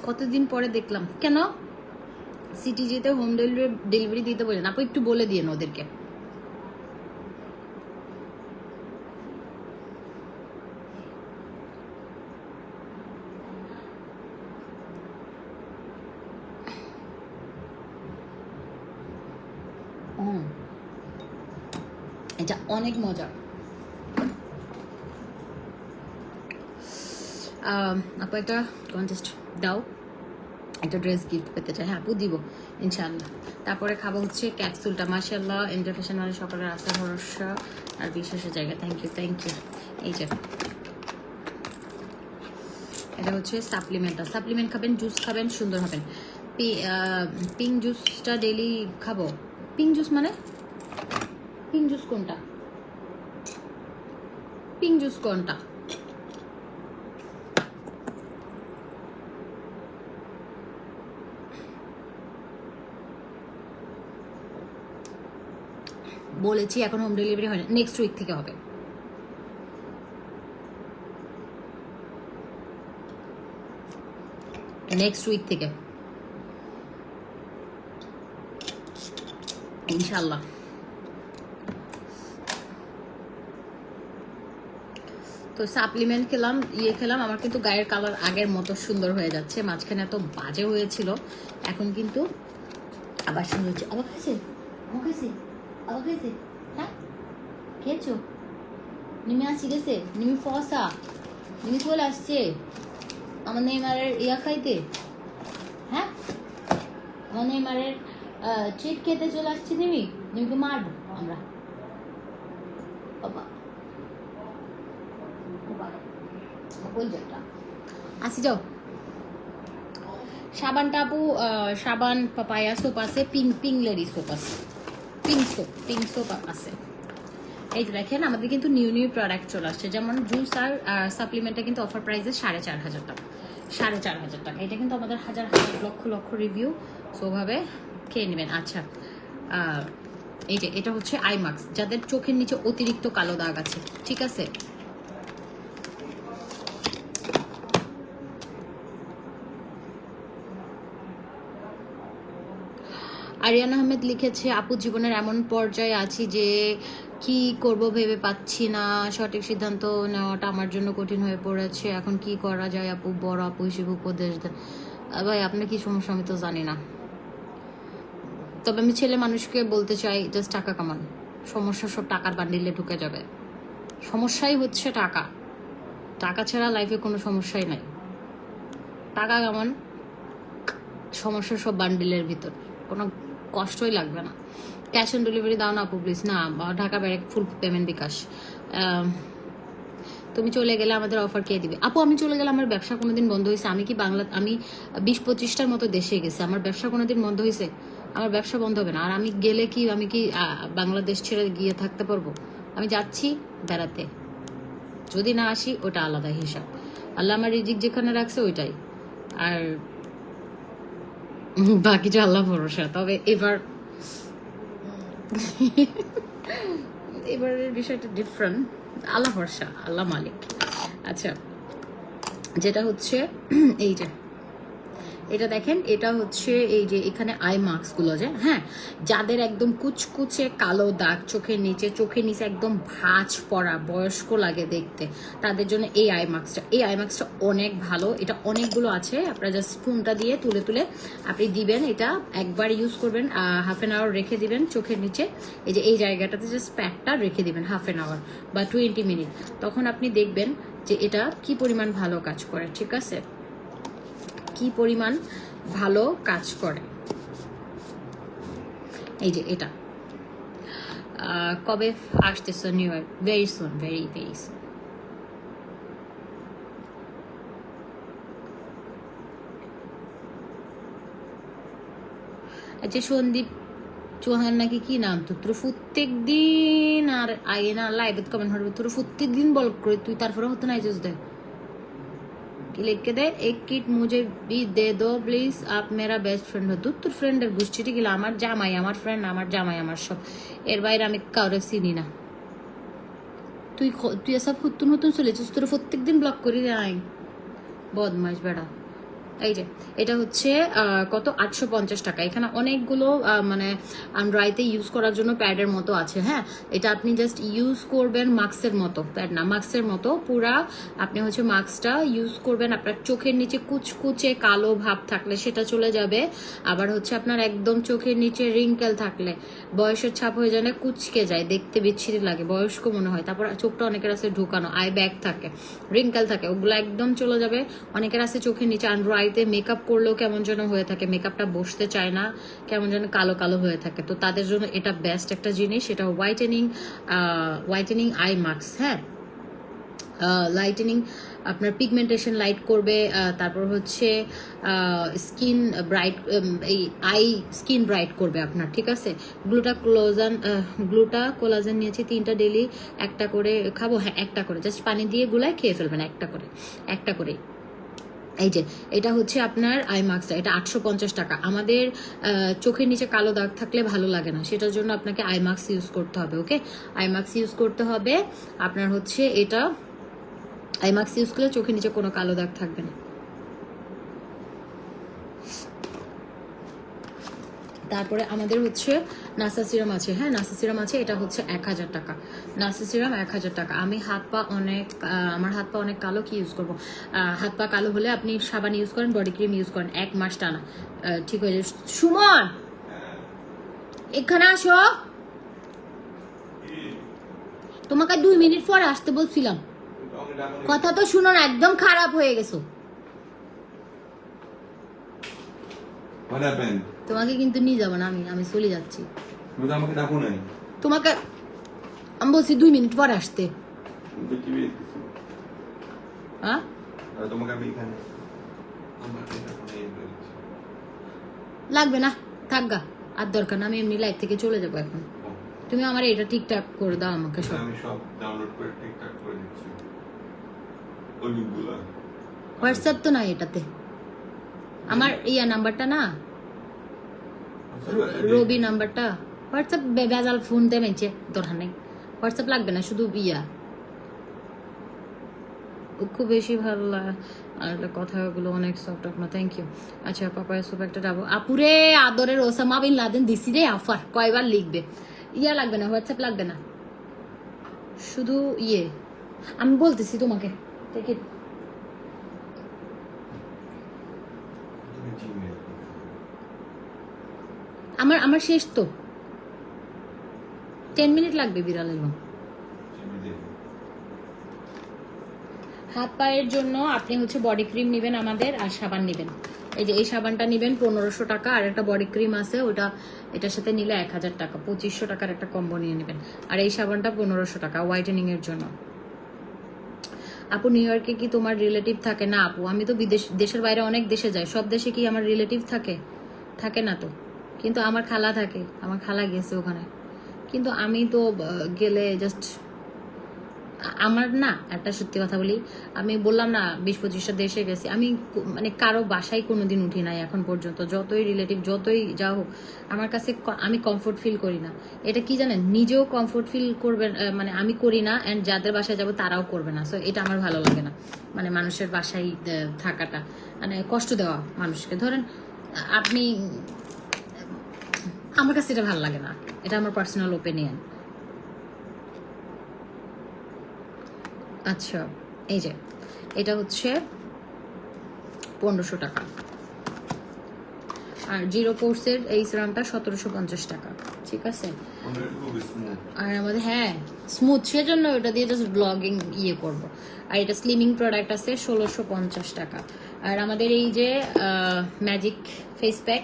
Speaker 1: কতদিন পরে দেখলাম কেন সিটি যেতে হোম ডেলিভারি দিতে বলেন আপু একটু বলে দিয়েন ওদেরকে এটা অনেক মজা আপু একটা কন্টেস্ট দাও একটা ড্রেস গিফট পেতে চাই হ্যাঁ আপু দিব ইনশাআল্লাহ তারপরে খাবো হচ্ছে ক্যাপসুলটা মাশাআল্লাহ ইন্টারফ্যাশন মানে সকলের আশা ভরসা আর বিশ্বাসের জায়গা থ্যাংক ইউ এই যে এটা হচ্ছে সাপ্লিমেন্ট খাবেন জুস খাবেন সুন্দর হবেন পিঙ্ক জুসটা ডেইলি খাবো পিঙ্ক জুস মানে পিঙ্ক জুস কোনটা বলেছি এখন হোম ডেলিভারি হয় না নেক্সট উইক থেকে হবে ইনশাআল্লাহ তো সাপ্লিমেন্ট খেলাম আমার কিন্তু গায়ের কালার আগের মতো সুন্দর হয়ে যাচ্ছে মাঝখানে এত বাজে হয়েছিল এখন কিন্তু আবার সুন্দর হচ্ছে আবার খাইছে হ্যাঁ খেয়েছো নিমে আসি গেছে নিমি ফসা নিমি চলে আসছে আমার নেইমারের খাইতে হ্যাঁ আমার নেইমারের ট্রিট খেতে চলে আসছি নিমিকে মারবো আমরা বাবা আসি যাও সাবানটা আপু সাবান পাপায়া সোপ আছে পিঙ্ক লেডি সোপ আছে পিঙ্ক সোপ আছে এই যে দেখেন আমাদের কিন্তু নিউ প্রোডাক্ট চলে আসছে যেমন জুস আর সাপ্লিমেন্টটা কিন্তু অফার প্রাইসে 4,500 টাকা 4,500 টাকা এটা কিন্তু আমাদের হাজার লক্ষ রিভিউ ওভাবে খেয়ে নেবেন আচ্ছা এই যে এটা হচ্ছে আই মাস্ক যাদের চোখের নিচে অতিরিক্ত কালো দাগ আছে ঠিক আছে আরিয়ান আহমেদ লিখেছে আপু জীবনের এমন পর্যায়ে আছি যে কি করব ভেবে পাচ্ছি না সঠিক সিদ্ধান্ত নেওয়াটা আমার জন্য কঠিন হয়ে পড়েছে এখন কি করা যায় আপু বড় আপু হিসেবে উপদেশ দেন ভাই আপনার কি সমস্যা আমি তো জানি না তবে আমি ছেলে মানুষকে বলতে চাই জাস্ট টাকা কামান সমস্যা সব টাকার বান্ডিলে ঢুকে যাবে সমস্যাই হচ্ছে টাকা ছাড়া লাইফে কোনো সমস্যাই নাই টাকা কামান সমস্যা সব বান্ডিলের ভিতর কোনো কষ্টই লাগবে না ক্যাশ অন ডেলিভারি দাও না আপু প্লিজ না ঢাকা ব্যারেক ফুল পেমেন্ট বিকাশ তুমি চলে গেলে আমাদের অফার কে দিবে আপু আমি চলে গেলে আমার ব্যবসা কোনোদিন বন্ধ হয়েছে আমি 20-25টার মতো দেশে গেছি আমার ব্যবসা কোনোদিন বন্ধ হয়েছে আমার ব্যবসা বন্ধ হবে না আর আমি গেলে আমি কি বাংলাদেশ ছেড়ে গিয়ে থাকতে পারবো আমি যাচ্ছি বেড়াতে যদি না আসি ওটা আলাদা হিসাব আল্লাহ আমার রিজিক যেখানে রাখছে ওইটাই আর বাকি যে আল্লাহ ভরসা তবে এবারের বিষয়টা ডিফারেন্ট আল্লাহ ভরসা আল্লাহ মালিক আচ্ছা যেটা হচ্ছে এই যে এটা দেখেন, এটা হচ্ছে এই যে এখানে আই মার্কসগুলো যে, হ্যাঁ, যাদের একদম কুচকুচে কালো দাগ চোখের নিচে একদম ভাঁজ পড়া, বয়স্ক লাগে দেখতে, তাদের জন্য এই আই মার্কসটা অনেক ভালো। এটা অনেকগুলো আছে, আপনারা জাস্ট স্পুনটা দিয়ে তুলে তুলে আপনি দিবেন। এটা একবার ইউজ করবেন, হাফ অ্যান আওয়ার রেখে দিবেন চোখের নিচে, এই যে এই জায়গাটাতে জাস্ট প্যাকটা রেখে দিবেন হাফ অ্যান আওয়ার বা 20 মিনিট। তখন আপনি দেখবেন যে এটা কি পরিমাণ ভালো কাজ করে, ঠিক আছে, কি পরিমাণ ভালো কাজ করে। এই যে এটা কবে আসতেছে new year? Very soon, very very soon. আচ্ছা সন্দীপ চৌহান নাকি কি নাম তো, তোর প্রত্যেক দিন আর আগে না লাইভে কমেন্ট হবে, তোর প্রত্যেক দিন বল করে তুই, তারপরে হতো না আইজস দে কি লিখে দে, এক কিট মুझे भी दे दो प्लीज, आप मेरा बेस्ट फ्रेंड हो। তোর ফ্রেন্ডের গোষ্ঠীটি গেলে আমার জামাই আমার ফ্রেন্ড, আমার জামাই আমার সব, এর বাইরে আমি কাউরে চিনি না। তুই এসব নতুন নতুন চলেছিস, তোর প্রত্যেক দিন ব্লক করি আই, বদমাস বেড়া। এই যে এটা হচ্ছে কত, 850 টাকা। এখানে অনেকগুলো মানে আন্ড্রাইতে ইউজ করার জন্য প্যাডের মতো আছে, হ্যাঁ, এটা আপনি জাস্ট ইউজ করবেন মাস্কের মতো, প্যাড না মাস্কের মতো পুরা, আপনি হচ্ছে মাস্কটা ইউজ করবেন, আপনার চোখের নিচে কুচকুচে কালো ভাব থাকলে সেটা চলে যাবে, আবার হচ্ছে আপনার একদম চোখের নিচে রিঙ্কেল থাকলে, বয়সের ছাপ হয়ে যায়, কুচকে যায়, দেখতে বিচ্ছিরি লাগে, বয়স্ক মনে হয়, তারপর চোখটা অনেকের আছে ঢুকানো, আই ব্যাগ থাকে, রিঙ্কেল থাকে, ওগুলো একদম চলে যাবে। অনেকের আছে চোখের নিচে আন্ড্রয়েড মেকআপ করলেও কেমন যেন হয়ে থাকে, মেকআপটা বসতে চায় না, কেমন যেন কালো কালো হয়ে থাকে, তো তাদের জন্য এটা বেস্ট একটা জিনিস। এটা হোয়াইটেনিং আই মাস্ক, হ্যাঁ, লাইটেনিং, আপনার পিগমেন্টেশন লাইট করবে, তারপর হচ্ছে স্কিন ব্রাইট, এই আই স্কিন ব্রাইট করবে আপনার, ঠিক আছে। গ্লুটা কোলাজেন নিয়েছি 3টা, ডেলি একটা করে খাবো, হ্যাঁ একটা করে, জাস্ট পানি দিয়ে গুলায় খেয়ে ফেলবেন একটা করে। এই যে এটা হচ্ছে আপনার আই মাস্কটা, এটা 850 টাকা। আমাদের চোখের নিচে কালো দাগ থাকলে ভালো লাগে না, সেটার জন্য আপনাকে আই মাস্ক ইউজ করতে হবে, ওকে, আই মাস্ক ইউজ করতে হবে আপনার হচ্ছে এটা, আই মাস্ক ইউজ করলে চোখের নিচে কোনো কালো দাগ থাকবে না। তারপরে আমাদের হচ্ছে নাসা সিরাম আছে, হ্যাঁ নাসা সিরাম আছে, এটা হচ্ছে 1000 টাকা, নাসা সিরাম 1000 টাকা। আমি আমার হাত পা অনেক কালো, কি ইউজ করবো? হাত পা কালো হলে আপনি সাবান ইউজ করেন, বডি ক্রিম ইউজ করেন, 1 মাস টানা ঠিক হয়ে যাবে। সুমন এখানে আসো, তোমাকে 2 মিনিট পরে আসতে বলছিলাম, কথা তো শুনো না, একদম খারাপ হয়ে গেছো। তোমাকে কিন্তু নিয়ে যাবো না, আমি চলে যাচ্ছি।
Speaker 2: আমাকে ডাকো নাই,
Speaker 1: তোমাকে আমি বলছি 2 মিনিট পরে আসতে। হ্যাঁ
Speaker 2: তোমাকে আমি এখানে
Speaker 1: লাগবে না, থাকগা, আর দরকার না, আমি এমনি লাইফ থেকে চলে যাবো এখন। তুমি আমার এটা ঠিকঠাক করে দাও আমাকে সব।
Speaker 2: আমি সব ডাউনলোড করে ঠিকঠাক করে দিচ্ছি, অনেকগুলা।
Speaker 1: হোয়াটসঅ্যাপ তো নাই এটাতে, আমার ইয়া নাম্বারটা না, রবি নাম্বারটা, হোয়াটসঅ্যাপ বেজাল ফোন দিয়ে মেনছে, দরকার নেই, হোয়াটসঅ্যাপ লাগবে না, শুধু ইয়া। খুব বেশি ভালো লাগে আর কথাগুলো অনেক সফট আপনার, থ্যাংক ইউ। আচ্ছা পাপায় সব একটা যাবো, আপুরে আদরের ওসামা বিন লাদেন দিছি রে অফার, কয়বার লিখবে, ইয়া লাগবে না, হোয়াটসঅ্যাপ লাগবে না, শুধু ইয়ে আমি বলতেছি তোমাকে, ঠিক আছে। আমার শেষ তো, 10 মিনিট লাগবে বিড়াল। এবং হাত পায়ের জন্য আপনি হচ্ছে বডি ক্রিম নেবেন আমাদের, আর সাবান নেবেন, এই যে এই সাবানটা নেবেন 1500 টাকা, আর একটা বডি ক্রিম আছে ওটা, এটার সাথে নিলে 1000 টাকা, 2500 টাকার একটা কম্বো নিয়ে নেবেন। আর এই সাবানটা 1500 টাকা হোয়াইটেনিং এর জন্য। আপু নিউ ইয়র্কে কি তোমার রিলেটিভ থাকে? না আপু, আমি তো দেশের বাইরে অনেক দেশে যাই, সব দেশে কি আমার রিলেটিভ থাকে না তো, কিন্তু আমার খালা থাকে, আমার খালা গেছে ওখানে, কিন্তু আমি তো গেলে জাস্ট আমার না একটা সত্যি কথা বলি, আমি বললাম না 20-25টা দেশে গেছি, আমি মানে কারো বাসায় কোনোদিন উঠি নাই এখন পর্যন্ত, যতই রিলেটিভ যতই যা হোক আমার কাছে আমি কমফোর্ট ফিল করি না। এটা কি জানেন, নিজেও কমফোর্ট ফিল করবেন, মানে আমি করি না, অ্যান্ড যাদের বাসায় যাব তারাও করবে না। সো এটা আমার ভালো লাগে না, মানে মানুষের বাসায় থাকাটা, মানে কষ্ট দেওয়া মানুষকে। ধরেন আপনি, আমার কাছে এটা ভালো লাগে না, এটা আমার পার্সোনাল ওপিনিয়ন। আচ্ছা, এই যে এটা হচ্ছে 1500 টাকা, আর জিরো কোর্সের এই সিরামটা 1750 টাকা, ঠিক আছে।
Speaker 2: মানে এটা খুবই স্মুথ।
Speaker 1: আর আমাদের হ্যাঁ স্মুথ, সেজন্য ওটা দিয়ে জাস্ট ব্লগিং করব। আর এটা স্লিমিং প্রোডাক্ট আছে 1650 টাকা। আর আমাদের এই যে ম্যাজিক ফেস প্যাক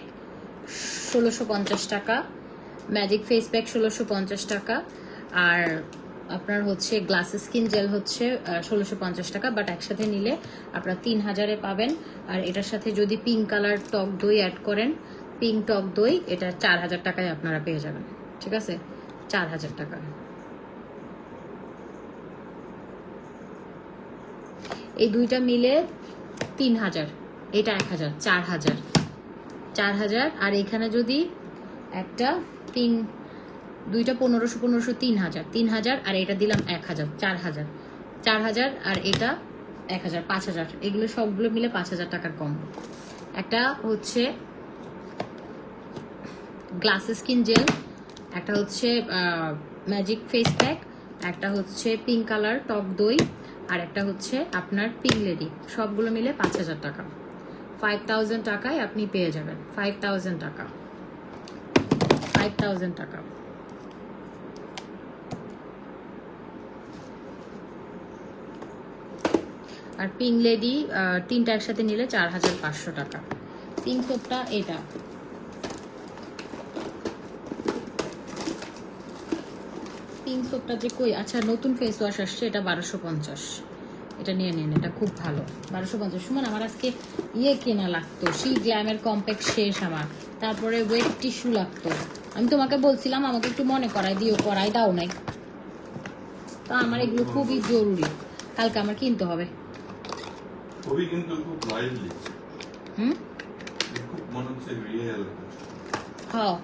Speaker 1: 1650 টাকা, ম্যাজিক ফেস প্যাক 1650 টাকা। আর আপনার হচ্ছে গ্লাস স্কিন জেল হচ্ছে 1650 টাকা, বাট একসাথে নিলে আপনারা 3000-এ পাবেন। আর এটার সাথে যদি পিঙ্ক কালার টক দই অ্যাড করেন, পিঙ্ক টক দই, এটা 4000 টাকায় আপনারা পেয়ে যাবেন, ঠিক আছে, 4000 টাকা। এই দুইটা মিলে 3000, এটা 1000, 4000। আর এখানে যদি একটা দুইটা 1500 3000, আর এটা দিলাম 1000, 4000, আর এটা 1000, 5000, এগুলো সবগুলো মিলে 5000 টাকার কম। একটা হচ্ছে গ্লাস স্কিন জেল, একটা হচ্ছে ম্যাজিক ফেস প্যাক, একটা হচ্ছে পিঙ্ক কালার টক দই, আর একটা হচ্ছে আপনার পিঙ্ক লেডি, সবগুলো মিলে 5000 টাকা। 5000 টাকায় আপনি পেয়ে যাবেন, 5000 টাকা, 5000 টাকা। আর পিঙ্ক লেডি তিনটা একসাথে নিলে 4500 টাকা। পিঙ্ক সোপটা এটা, পিঙ্ক সোপটা যে কই, আচ্ছা নতুন ফেস ওয়াশ আসছে, এটা 1250, এটা নিয়ে নিন, এটা খুব ভালো। 1250। শুনুন, আমার আজকে কেনা লাগতো, গ্ল্যামের কম্প্যাক্ট শেষ আমার, তারপরে ওয়েট টিস্যু লাগতো। আমি তোমাকে বলছিলাম আমাকে একটু মনে করাই দিও, করাই দাও নাই, তো আমার এগুলো খুবই জরুরি, কালকে আমার কিনতে হবে।
Speaker 2: ছবি কিন্তু খুব লাইভলি,
Speaker 1: হুম,
Speaker 2: খুব মনে হচ্ছে রিয়েল।
Speaker 1: হ্যাঁ,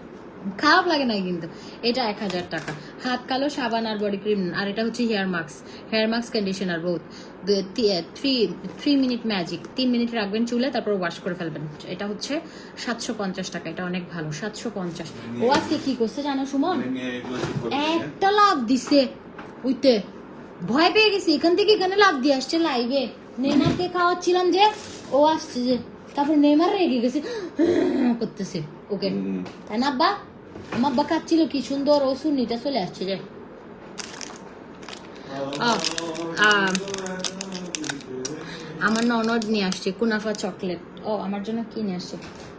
Speaker 1: খারাপ লাগে না কিন্তু। এটা 1000 টাকা। হাত কালো সাবান আর বডি ক্রিম, আর এটা হচ্ছে hair mask conditioner both. 3 minute magic, 3 minute রাখবেন চুলে, তারপর ওয়াশ করে ফেলবেন। এটা হচ্ছে 750 টাকা, এটা অনেক ভালো, 750। ও আজকে কি করছে জানো সুমন, একটা লাভ দিছে, উইতে ভয় পেয়ে গেছি, এখান থেকে এখানে লাভ দিয়ে আসছে লাইভে। নেইমারকে খাওয়াচ্ছিলাম যে, ও আসছে যে, তারপর নেইমার রেগে গেছে করতেছে ওকে, তাই না আব্বা? আমার আব্বা খাচ্ছিল কি সুন্দর, ও সুন্নিটা চলে আসছে যে। আমার ননদ নিয়ে আসছে কুনাফা চকলেট। ও আমার জন্য কি নিয়ে আসছে,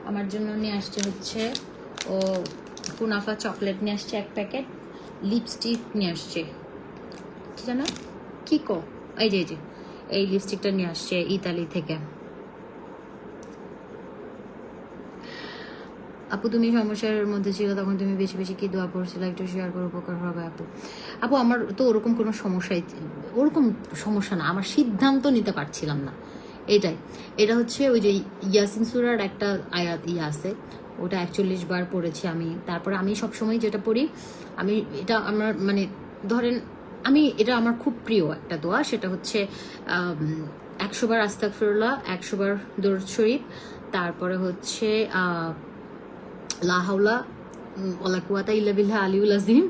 Speaker 1: আমার জন্য নিয়ে আসছে হচ্ছে ও কুনাফা চকলেট নিয়ে আসছে 1 প্যাকেট, লিপস্টিক নিয়ে আসছে, কি জানো কিকো, এই যে এই লিপস্টিকটা নিয়ে আসছে ইতালি থেকে। আপু তুমি সমস্যার মধ্যে ছিল, তখন তুমি বেশি বেশি কি দোয়া করছিলে, একটু শেয়ার করে উপকার হবে আপু। আপু আমার তো ওরকম কোনো ওরকম সমস্যা না, আমার সিদ্ধান্ত নিতে পারছিলাম না, এটা হচ্ছে ওই যে ইয়াসিন সূরার একটা আয়াত আছে, ওটা 41 বার পড়েছি আমি। তারপরে আমি সবসময় যেটা পড়ি, আমি এটা আমার মানে ধরেন এটা আমার খুব প্রিয় একটা দোয়া, সেটা হচ্ছে 100 বার আস্তাগফিরুল্লাহ, 100 বার দরুদ শরীফ, তারপরে হচ্ছে লা হাওলা ওয়ালা কুওয়াতা ইল্লা বিল্লাহ আলিউল আযীম,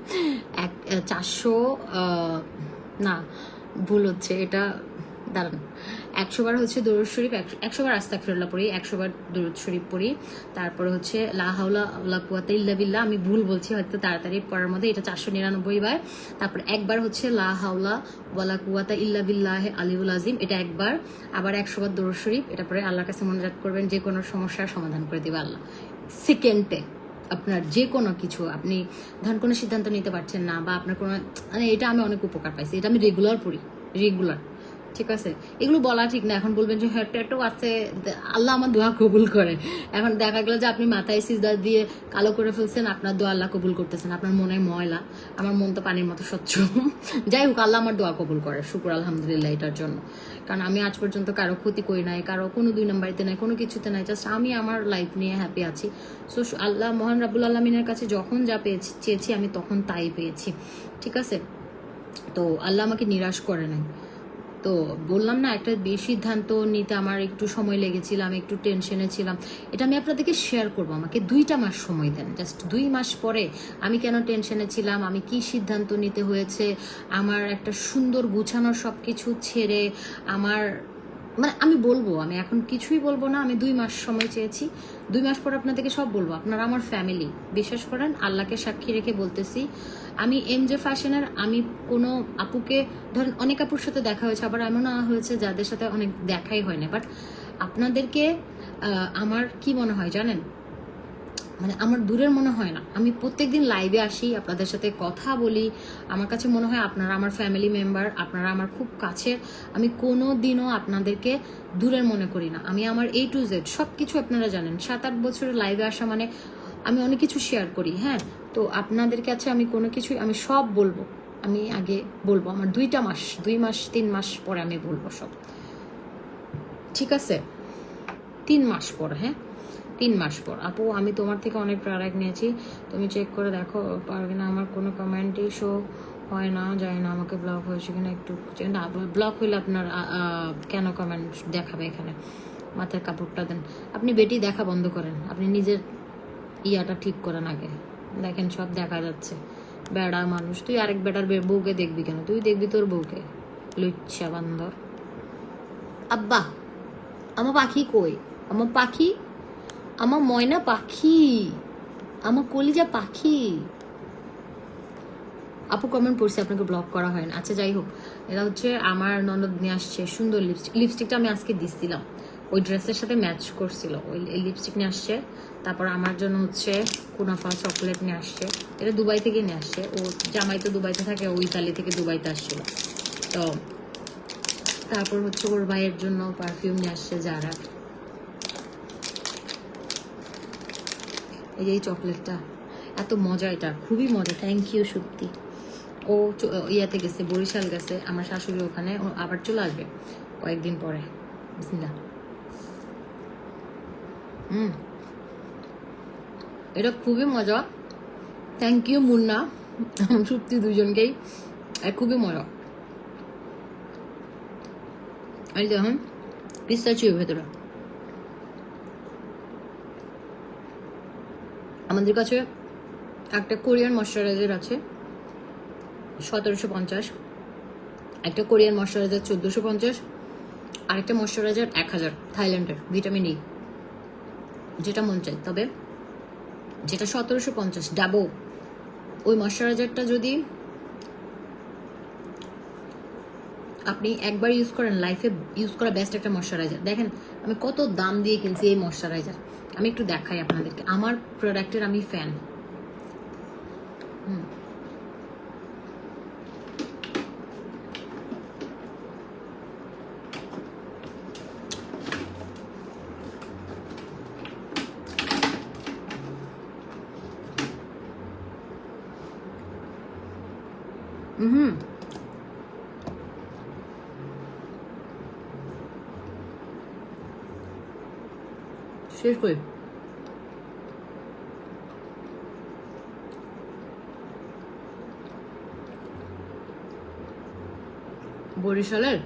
Speaker 1: 400 না ভুল হচ্ছে এটা, দাঁড়ান, 100 বার হচ্ছে দরুদ শরীফ, 100 বার আস্তাগফিরুল্লাহ পড়ি, 100 বার দরুদ শরীফ পড়ি, তারপরে হচ্ছে লা হাওলা ওয়ালা কুওয়াতা ইল্লা বিল্লাহ, আমি ভুল বলছি হয়তো তাড়াতাড়ি পড়ার মধ্যে, এটা 499 বার। তারপর একবার হচ্ছে লা হাওলা ওয়ালা কুওয়াতা ইল্লা বিল্লাহ আলিউল আযীম, এটা একবার। আবার 100 বার দরুদ শরীফ, এটা পরে আল্লাহর কাছে মোনাজাত করবেন, যে কোনো সমস্যার সমাধান করে দিবে আল্লাহ সেকেন্ডে। আপনার যে কোনো কিছু, আপনি ধরেন কোনো সিদ্ধান্ত নিতে পারছেন না, বা আপনার কোনো, মানে এটা আমি অনেক উপকার পাইছি, এটা আমি রেগুলার পড়ি, রেগুলার ঠিক আছে, এগুলো বলা ঠিক না। এখন বলবেন যে হ্যাঁ ট্যাটু আছে, আল্লাহ আমার দোয়া কবুল করে। এখন দেখা গেল যে আপনি মাথায় সিজদা দিয়ে কালো করে ফেলছেন, আপনার দোয়া আল্লাহ কবুল করতেছেন, আপনার মনে ময়লা, আমার মন তো পানির মতো স্বচ্ছ। যাই হোক, আল্লাহ আমার দোয়া কবুল করে, শুকর আলহামদুলিল্লাহ এটার জন্য। কারণ আমি আজ পর্যন্ত কারো ক্ষতি করি নাই, কারো কোনো 2 নাম্বারিতে নাই, কোনো কিছুতে নাই, জাস্ট আমি আমার লাইফ নিয়ে হ্যাপি আছি। সো আল্লাহ মহান রাব্বুল আলমিনের কাছে যখন যা চেয়েছি আমি তখন তাই পেয়েছি, ঠিক আছে। তো আল্লাহ আমাকে নিরাশ করে নাই। তো বললাম না, একটা সিদ্ধান্ত নিতে আমার একটু সময় লেগেছিল, আমি একটু টেনশনে ছিলাম। এটা আমি আপনাদেরকে শেয়ার করবো, আমাকে 2টা মাস সময় দেন, জাস্ট 2 মাস পরে আমি কেন টেনশনে ছিলাম, আমি কি সিদ্ধান্ত নিতে হয়েছে, আমার একটা সুন্দর গুছানোর সব কিছু ছেড়ে আমার মানে আমি বলবো, আমি এখন কিছুই বলবো না, আমি 2 মাস সময় চেয়েছি। 2 মাস পর আপনাদেরকে সব বলবো। আপনারা আমার ফ্যামিলি, বিশ্বাস করেন, আল্লাহকে সাক্ষী রেখে বলতেছি, আমি এমজে ফ্যাশনের আমি কোনো আপুকে, ধরেন অনেক আপুর সাথে দেখা হয়েছে, আবার এমন হয়েছে যাদের সাথে অনেক দেখাই হয় না, বাট আপনাদেরকে আমার কি মনে হয় জানেন, মানে আমার দূরের মনে হয় না। আমি প্রত্যেকদিন লাইভে আসি, আপনাদের সাথে কথা বলি, আমার কাছে মনে হয় আপনারা আমার ফ্যামিলি মেম্বার, আপনারা আমার খুব কাছের। আমি কোনো দিনও আপনাদেরকে দূরের মনে করি না। আমি আমার A to Z সব কিছু আপনারা জানেন। 7-8 বছরের লাইভে আসা মানে আমি অনেক কিছু শেয়ার করি, হ্যাঁ। তো আপনাদের কাছে আমি কোনো কিছুই, আমি সব বলবো, আমি আগে বলবো। আমার 2 মাস 2 মাস 3 মাস পরে আমি বলবো সব, ঠিক আছে। 3 মাস পর, হ্যাঁ 3 মাস পর। আপু আমি তোমার থেকে অনেক প্রোডাক্ট নিয়েছি, তুমি চেক করে দেখো পারবে না, আমার কোনো কমেন্টই শো হয় না, জানি না আমাকে ব্লক হয়েছে কিনা, একটু না ব্লক হইলে আপনার কেন কমেন্ট দেখাবে এখানে, মাথার কাপড়টা দেন। আপনি বেটি দেখা বন্ধ করেন, আপনি নিজের ইয়াটা ঠিক করেন আগে। দেখেন সব দেখা যাচ্ছে, বেড়া মানুষ, তুই আরেক বেটার বউকে দেখবি কেন, তুই দেখবি তোর বউকে, লুচ্ছা বান্দর। আব্বা আমার পাখি কই, আমার পাখি, আমার ময়না পাখি, আমার কলিজা পাখি। আপু কমেন্ট পড়ছে আপনাকে ব্লক করা হয় না। আচ্ছা যাই হোক, এটা হচ্ছে আমার ননদ নিয়ে আসছে সুন্দর লিপস্টিক। লিপস্টিকটা আমি আজকে দিচ্ছিলাম, ওই ড্রেসের সাথে ম্যাচ করছিল, ওই লিপস্টিক নিয়ে আসছে। তারপর আমার জন্য হচ্ছে কুনাফা চকলেট নিয়ে আসছে, এটা দুবাই থেকে নিয়ে আসছে। ও জামাই তো দুবাইতে থাকে, ও ইতালি থেকে দুবাইতে আসছিল। তো তারপর হচ্ছে ওর ভাইয়ের জন্য পারফিউম নিয়ে আসছে যারা। এই যে এই চকলেটটা এত মজা, এটা খুবই মজা, থ্যাংক ইউ সত্যি। ও ইয়াতে গেছে, বরিশাল গেছে, আমার শাশুড়ি ওখানে, ও আবার চলে আসবে কয়েকদিন পরে, বিসমিল্লাহ। এটা খুবই মজা, থ্যাংক ইউ মুন্না সত্যি, দুজনকেই খুবই মজা। এই দেখুন পিস্তাচিও ভেতরে। আমাদের কাছে একটা কোরিয়ান ময়শ্চারাইজার আছে 1750, একটা কোরিয়ান ময়শ্চারাইজার 1450, আর একটা ময়শ্চারাইজার 1000 থাইল্যান্ডের ভিটামিন ই, যেটা মন চাই। তবে যেটা 1750 ডাবো, ওই ময়শ্চারাইজারটা যদি আপনি একবার ইউজ করেন, লাইফে ইউজ করা বেস্ট একটা ময়শ্চারাইজার। দেখেন আমি কত দাম দিয়ে কিনছি এই ময়শ্চারাইজার, আমি একটু দেখাই আপনাদেরকে। আমার প্রোডাক্টের আমি ফ্যান। শেষ করি। বরিশালের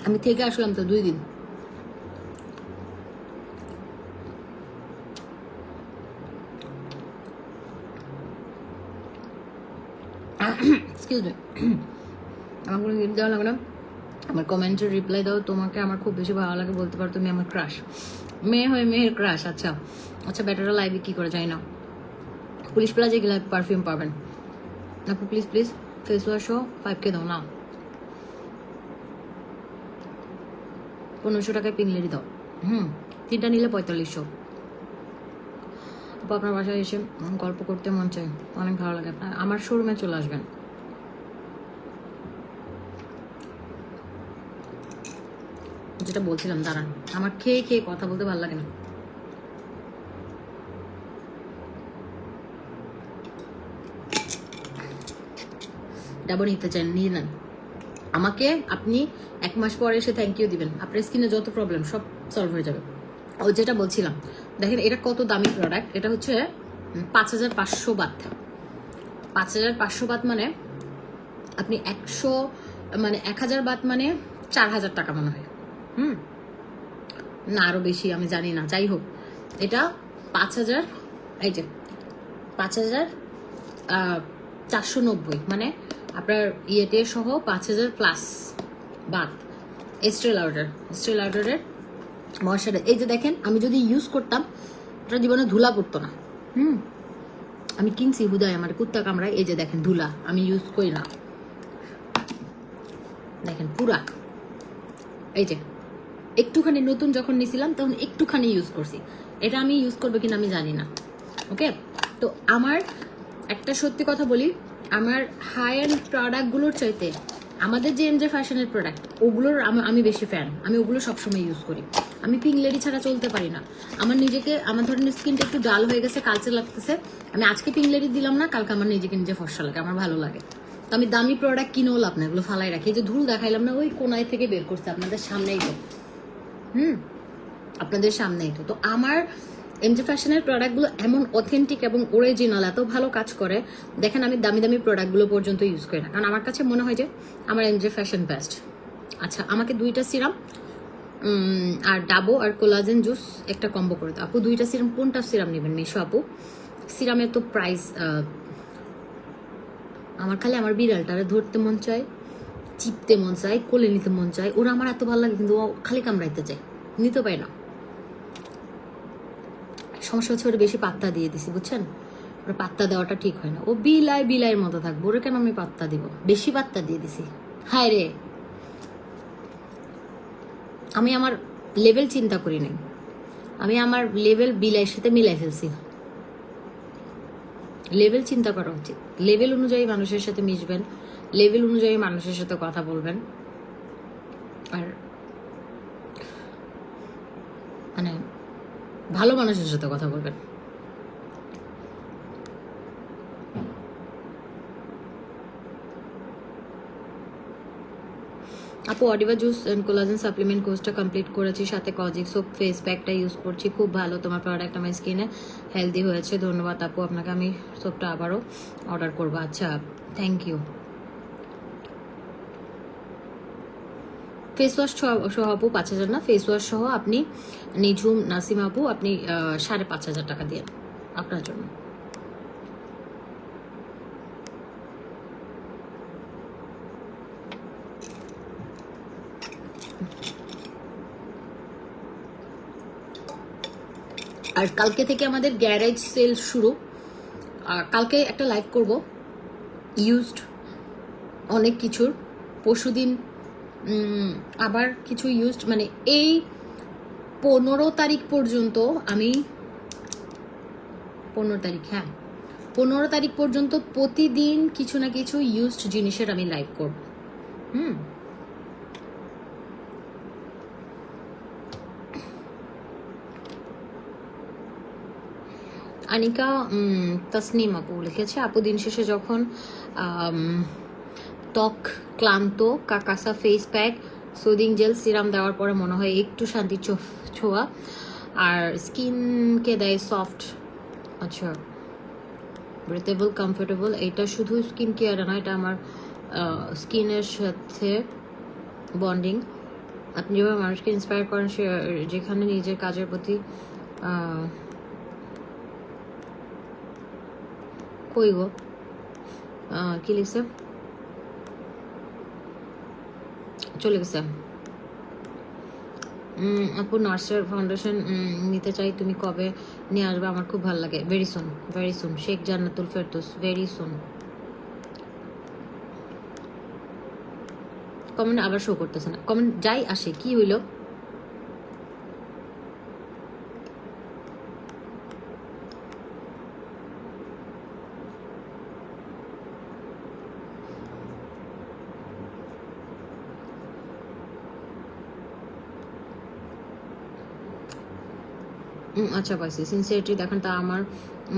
Speaker 1: আমি থেকে আসলাম তো 2 দিন, এক্সকিউজ মি, আমার কোনো গিফট দেওয়া লাগে না, আমার কমেন্টের রিপ্লাই দাও। তোমাকে আমার খুব বেশি ভালো লাগে, বলতে পারো তুমি আমার ক্রাশ, মেয়ে হয়ে মেয়ের ক্রাশ। আচ্ছা আচ্ছা, বেটারা লাইভে কি করে যাই না, পুলিশ প্লাজে গেলে পারফিউম পাবেন। আপু প্লিজ প্লিজ ফেস ওয়াশও 5K দাও না, 1500 টাকায় পিনলেরি দাও। 3টা নিলে 4500। আপু আপনার বাসায় এসে গল্প করতে মন চাই, অনেক ভালো লাগে। আপনার আমার শোরুমে চলে আসবেন, যেটা বলছিলাম, দাঁড়ান, আমার খেয়ে খেয়ে কথা বলতে ভালো লাগে না। ডাবর নিতে চান, নিয়ে নেন। আমাকে আপনি 1 মাস পরে এসে থ্যাংক ইউ দিবেন, আপনার স্কিনে যত প্রবলেম সব সলভ হয়ে যাবে। ও যেটা বলছিলাম, দেখেন এটা কত দামি প্রোডাক্ট। এটা হচ্ছে 5500 বাত। 5500 বাত মানে আপনি 1000 বাত মানে 4000 টাকা মনে হয়। না আরো বেশি, আমি জানি না, যাই হোক এটা 5000, এই যে 5490, মানে আপনার ইয়েতে সহ 5000 প্লাস বাত। এস্ট্রে লাউডারের ময়শ্চারাইজার। এই যে দেখেন, আমি যদি ইউজ করতাম ওটা জীবনে ধুলা পড়তো না। আমি কিনছি হুদায়, আমার কুত্তা কামড়ায়। এই যে দেখেন ধুলা, আমি ইউজ করি না, দেখেন পুরা। এই যে একটুখানি নতুন যখন নিয়েছিলাম তখন একটুখানি ইউজ করছি, এটা আমি ইউজ করবো কিনা আমি জানি না। ওকে, তো আমার একটা সত্যি কথা বলি, আমার হাই এন্ড প্রোডাক্টগুলোর চাইতে আমাদের যে এমজে ফ্যাশনের প্রোডাক্ট ওগুলোর আমি বেশি ফ্যান। আমি ওগুলো সবসময় ইউজ করি। আমি পিঙ্ক লেডি ছাড়া চলতে পারি না। আমার ধরনের স্কিনটা একটু ডাল হয়ে গেছে, কালচে লাগতেছে, আমি আজকে পিঙ্ক লেডি দিলাম না, কালকে আমার নিজেকে নিজে ফর্সা লাগে, আমার ভালো লাগে। তো আমি দামি প্রোডাক্ট কিনেও লাভ না, এগুলো ফালাই রাখি। এই যে ধুল দেখাইলাম না, ওই কোনায় থেকে বের করছে, আপনাদের সামনেই তো। আপনাদের সামনেই তো। তো আমার এমজে ফ্যাশনের প্রোডাক্টগুলো এমন অথেন্টিক এবং অরিজিনাল, এত ভালো কাজ করে। দেখেন আমি দামি দামি প্রোডাক্টগুলো পর্যন্ত ইউজ করি না, কারণ আমার কাছে মনে হয় যে আমার এমজে ফ্যাশন বেস্ট। আচ্ছা, আমাকে 2টা সিরাম আর ডাবো আর কোলাজেন জুস একটা কম্বো করে দাও আপু। 2টা সিরাম, কোনটা সিরাম নেবেন মিশো আপু? সিরামের তো প্রাইস, আমার খালি আমার বিড়ালটারে ধরতে মন চায়, চিপতে মন চায়, কোলে নিতে মন চায়। ওরা আমার এত ভালো লাগে, কিন্তু ও খালি কামড়াইতে চায়, নিতে পারে না। সমস্যা হচ্ছে ওরা বেশি পাত্তা দিয়ে দিছি, বুঝছেন? ওরা পাত্তা দেওয়াটা ঠিক হয় না। ও বিলাইয়ের মতো থাকবো, ওরা কেন আমি পাত্তা দিব? বেশি পাত্তা দিয়ে দিছি। হায় রে, আমি আমার লেভেল চিন্তা করি নাই, আমি আমার লেভেল বিলাইয়ের সাথে মিলাই ফেলছি। লেভেল চিন্তা করা উচিত। লেভেল অনুযায়ী মানুষের সাথে মিশবেন, লেভেল অনুযায়ী মানুষের সাথে কথা বলবেন, আর মানে ভালো মানুষের সাথে কথা বলবেন। আপু অডিভা জুস এন্ড কোলাজেন সাপ্লিমেন্ট কোর্সটা কমপ্লিট করেছি, সাথে কজিক সোপ ফেস প্যাকটা ইউজ করছি, খুব ভালো। তোমার প্রোডাক্ট আমার স্কিনে হেলদি হয়েছে, ধন্যবাদ আপু আপনাকে। আমি সোপটা আবারও অর্ডার করবো। আচ্ছা, থ্যাংক ইউ। ফেস ওয়াশ সহ আপু 5000 না, ফেস ওয়াশ সহ আপনি নিঝুম নাসিমা আপু আপনি 5500 টাকা দিয়ে আপনার জন্য। আর কালকে থেকে আমাদের গ্যারেজ সেল শুরু। কালকে একটা লাইভ করব ইউজড অনেক কিছুর, পরশুদিন আবার কিছু ইউজড, মানে এই 15 তারিখ পর্যন্ত আমি 15 তারিখ, হ্যাঁ 15 তারিখ পর্যন্ত প্রতিদিন কিছু না কিছু ইউজড জিনিসের আমি লাইভ করব। আনিকা তাসনিম আপু লিখেছে, আপু দিন শেষে যখন ত্বক ক্লান্ত, কাকাসা face pack, soothing gel, serum দেওয়ার পরে মনে হয় একটু শান্তি ছোঁয়া, আর স্কিনকে দেয় সফট। আচ্ছা, ব্রেথেবল, কমফোর্টেবল। এটা শুধু স্কিন কেয়ার নয়, এটা আমার স্কিনের সাথে বন্ডিং। আপনি যেভাবে মানুষকে ইন্সপায়ার করেন, সে যেখানে নিজের কাজের প্রতি কই গো কি লিখছে, চলে গেছে। আপু নার্সার ফাউন্ডেশন নিতে চাই, তুমি কবে নিয়ে আসবে? আমার খুব ভালো লাগে। Very soon. Sheikh Jannatul Ferdous, very soon. Comment আবার শো করতেছে না, কমেন্ট যাই আসে কি হইলো? আচ্ছা পাইছি। সিনসিয়ারিটি দেখেন, তা আমার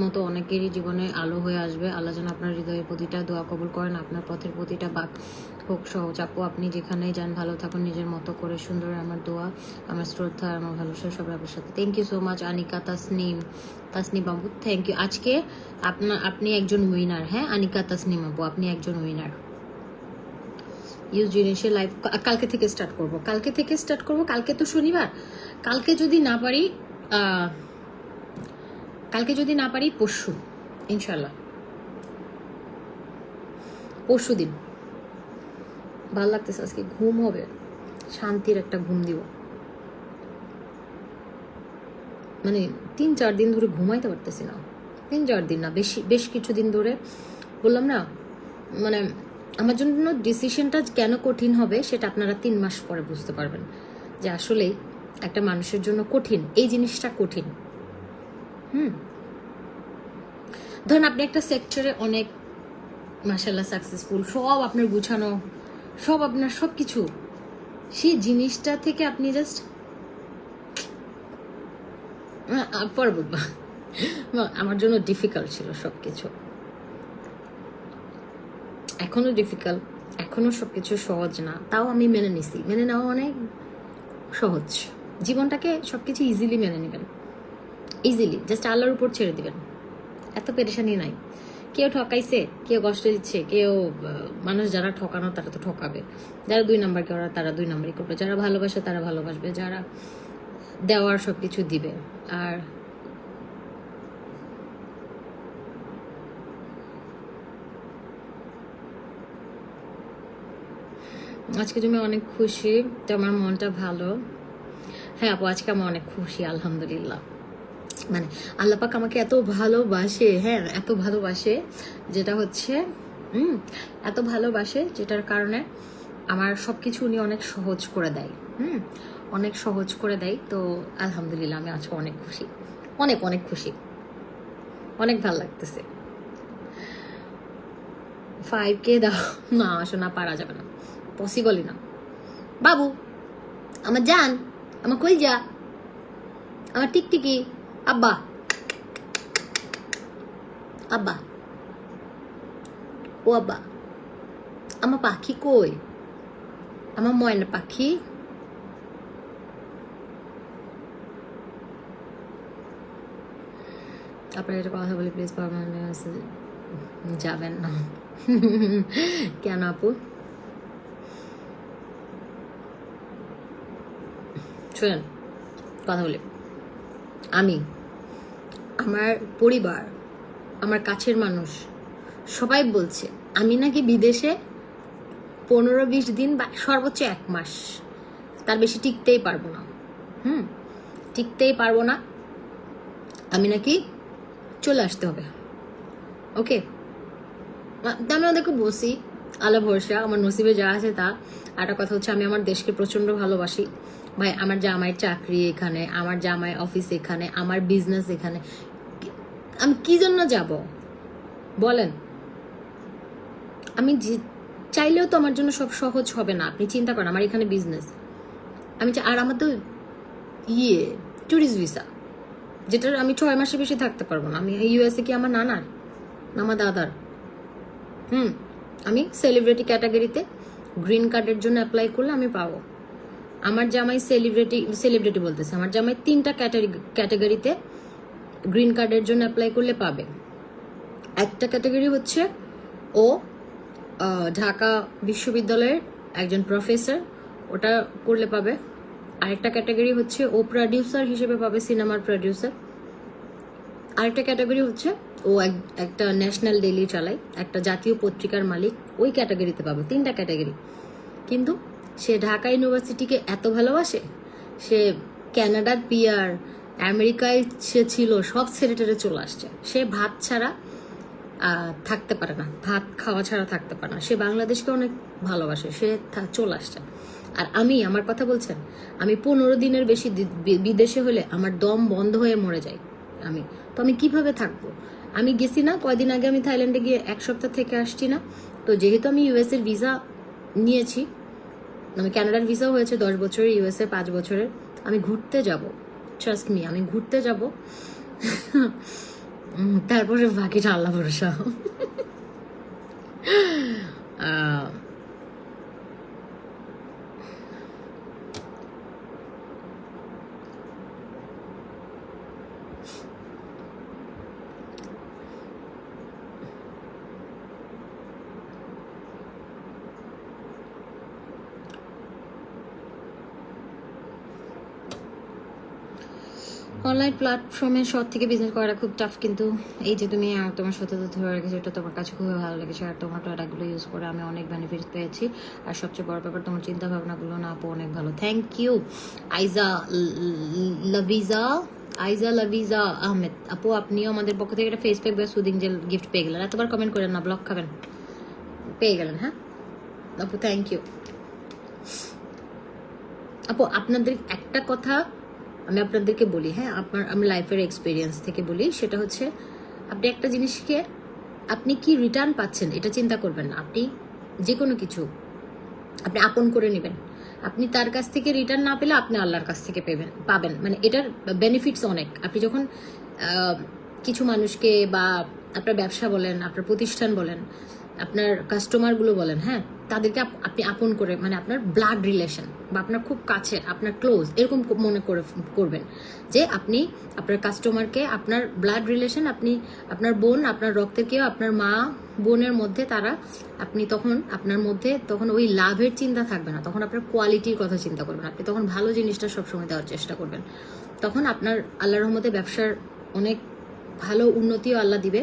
Speaker 1: মতো অনেকেরই জীবনে আলো হয়ে আসবে। আল্লাহ যেন আপনার হৃদয়ের প্রতিটা দোয়া কবুল করেন, আপনার পথের প্রতিটা বাক হোক সহজ। আপু আপনি যেখানেই যান ভালো থাকুন নিজের মতো করে, সুন্দর। আমার দোয়া, আমার শ্রদ্ধা, আমার ভালোবাসা সব আপনার সাথে। Thank you so much Anika Tasnim বাবু, থ্যাংক ইউ। আজকে আপনি একজন উইনার। হ্যাঁ আনিকা তাসনিম বাবু, আপনি একজন উইনার। ইউজ জিনিসের লাইভ কালকে থেকে স্টার্ট করব, কালকে তো শনিবার। কালকে যদি না পারি পরশু, ইনশাল্লাহ পরশু দিন। ভালো লাগতেছে, আজকে ঘুম হবে, শান্তির একটা ঘুম দিব। মানে 3-4 দিন ধরে ঘুমাইতে পারতেছি না, 3-4 দিন না, বেশ কিছুদিন ধরে। বললাম না, মানে আমার জন্য ডিসিশনটা কেন কঠিন হবে সেটা আপনারা 3 মাস পরে বুঝতে পারবেন, যে আসলেই একটা মানুষের জন্য কঠিন, এই জিনিসটা কঠিন। ধরেন আপনি একটা সেক্টরে অনেক মাশাআল্লাহ সাকসেসফুল, সব আপনার গুছানো, সব আপনার সব কিছু, সেই জিনিসটা থেকে আপনি জাস্ট পরে বলবো। আমার জন্য ডিফিকাল্ট ছিল সব কিছু, এখনো ডিফিকাল্ট, এখনো সবকিছু সহজ না। তাও আমি মেনে নিছি, মেনে নেওয়া অনেক সহজ। জীবনটাকে সবকিছু ইজিলি মেনে নেবেন, ইজিলি জাস্ট আল্লাহর উপর ছেড়ে দিবেন, এত পেরেশানি নাই। কেউ ঠকাইছে, কেউ কষ্ট দিচ্ছে, কেউ মানুষ যারা ঠকানো তারা তো ঠকাবে, যারা 2 নাম্বার করা তারা 2 নাম্বারই করবে, যারা ভালোবাসে তারা ভালোবাসবে, যারা দেওয়ার সবকিছু দিবে। আর আজকে তুমি অনেক খুশি, তো আমার মনটা ভালো। হ্যাঁ আপু আজকে আমি অনেক খুশি আলহামদুলিল্লাহ। মানে আল্লাহ পাক আমাকে এত ভালোবাসে, হ্যাঁ এত ভালোবাসে, যেটা হচ্ছে এত ভালোবাসে যেটার কারণে আমার সবকিছু উনি অনেক সহজ করে দেয়। অনেক সহজ করে দেয়। তো আলহামদুলিল্লাহ আমি আজকে অনেক খুশি, অনেক অনেক খুশি, অনেক ভালো লাগতেছে। 5K দাও না, শোনা পারা যাবে না, পসিবলই না বাবু। আমার জান, আমার কইজা, আমার টিকটিকি আব্বা, আব্বা ও আব্বা, আমার পাখি কই, আমার ময়না পাখি। আপনার এটা কথা বলি প্লিজ, পারমানেন্ট যাবেন না। কেন আপু? শুনেন কথা বলি, আমি, আমার পরিবার, আমার কাছের মানুষ সবাই বলছে আমি নাকি বিদেশে 15-20 দিন বা সর্বোচ্চ 1 মাস, তার বেশি টিকতেই পারবো না। টিকতেই পারবো না, আমি নাকি চলে আসতে হবে। ওকে, আমি ওদেরকে বসি আল্লাহ ভরসা, আমার নসিবে যা আছে তা। একটা কথা হচ্ছে, আমি আমার দেশকে প্রচন্ড ভালোবাসি ভাই। আমার জামাইয়ের চাকরি এখানে, আমার জামাই অফিস এখানে, আমার বিজনেস এখানে, আমি কি জন্য যাব বলেন? আমি চাইলেও তো আমার জন্য সব সহজ হবে না। আপনি চিন্তা করেন, আমার এখানে বিজনেস, আমি আর আমার তো ট্যুরিস্ট ভিসা, যেটার আমি 6 মাসের বেশি থাকতে পারবো না। আমি ইউএসএ কি আমার নানার, আমার দাদার? আমি সেলিব্রিটি ক্যাটাগরিতে গ্রিন কার্ডের জন্য অ্যাপ্লাই করলে আমি পাবো। আমার জামাই সেলিব্রিটি বলতেছে, আমার জামাই 3টা ক্যাটাগরিতে গ্রিন কার্ডের জন্য অ্যাপ্লাই করলে পাবে। একটা ক্যাটাগরি হচ্ছে ও ঢাকা বিশ্ববিদ্যালয়ের একজন প্রফেসর, ওটা করলে পাবে। আরেকটা ক্যাটাগরি হচ্ছে ও প্রডিউসার হিসেবে পাবে, সিনেমার প্রডিউসার। আরেকটা ক্যাটাগরি হচ্ছে ও একটা ন্যাশনাল ডেইলি চালায়, একটা জাতীয় পত্রিকার মালিক, ওই ক্যাটাগরিতে পাবে। 3টা ক্যাটাগরি। কিন্তু সে ঢাকা ইউনিভার্সিটিকে এত ভালোবাসে, সে ক্যানাডার পিআর, আমেরিকায় সে ছিল, সব ছেড়ে টেড়ে চলে আসছে। সে ভাত ছাড়া থাকতে পারে না, ভাত খাওয়া ছাড়া থাকতে পারে না। সে বাংলাদেশকে অনেক ভালোবাসে, সে চলে আসছে। আর আমি, আমার কথা বলছেন, আমি 15 দিনের বেশি বিদেশে হলে আমার দম বন্ধ হয়ে মরে যাই আমি। তো আমি কিভাবে থাকবো? আমি গেছি না কয়দিন আগে, আমি থাইল্যান্ডে গিয়ে 1 সপ্তাহ থেকে আসছি না। তো যেহেতু আমি ইউএসএর ভিসা নিয়েছি, আমি ক্যানাডার ভিসাও হয়েছে 10 বছরের, ইউএসএ 5 বছরের, আমি ঘুরতে যাব, ট্রাস্ট মি, আমি ঘুরতে যাব, তারপরে বাকিটা আল্লাহ ভরসা। আহ, অনলাইন প্ল্যাটফর্মে সব থেকে বিজনেস করাটা খুব টাফ, কিন্তু এই যে তুমি তোমার সততা ধরে রেখেছো, এটা তোমার কাছে খুবই ভালো লেগেছে। আর তোমার প্রোডাক্টগুলো ইউজ করে আমি অনেক বেনিফিটস পেয়েছি। আর সবচেয়ে বড় ব্যাপার, তোমার চিন্তা ভাবনাগুলো না আপু অনেক ভালো। থ্যাংক ইউ আইজা লাভিজা, আইজা লাভিজা আহমেদ আপু, আপনিও আমাদের পক্ষ থেকে একটা ফেস প্যাক বা সুদিং জেল গিফট পেয়ে গেলেন। এতবার কমেন্ট করেন না, ব্লক খাবেন। পেয়ে গেলেন, হ্যাঁ আপু, থ্যাংক ইউ আপু। আপনাদের একটা কথা আমি আপনাদেরকে বলি, হ্যাঁ, আমি লাইফের এক্সপিরিয়েন্স থেকে বলি, সেটা হচ্ছে আপনি একটা জিনিসকে আপনি কি রিটার্ন পাচ্ছেন এটা চিন্তা করবেন না। আপনি যে কোনো কিছু আপনি আপন করে নেবেন। আপনি তার কাছ থেকে রিটার্ন না পেলে আপনি আল্লাহর কাছ থেকে পাবেন। মানে এটার বেনিফিটস অনেক। আপনি যখন কিছু মানুষকে বা আপনার ব্যবসা বলেন, আপনার প্রতিষ্ঠান বলেন, আপনার কাস্টমারগুলো বলেন, হ্যাঁ, তাদেরকে আপনি আপন করে, মানে আপনার ব্লাড রিলেশন বা আপনার খুব কাছের, আপনার ক্লোজ, এরকম মনে করবেন যে আপনি আপনার কাস্টমারকে আপনার ব্লাড রিলেশন, আপনি আপনার বোন, আপনার রক্তের কেউ, আপনার মা বোনের মধ্যে তারা, আপনি তখন আপনার মধ্যে তখন ওই লাভের চিন্তা থাকবে না, তখন আপনার কোয়ালিটির কথা চিন্তা করবেন। আপনি তখন ভালো জিনিসটা সবসময় দেওয়ার চেষ্টা করবেন। তখন আপনার আল্লাহর রহমতে ব্যবসার অনেক ভালো উন্নতিও আল্লাহ দিবে।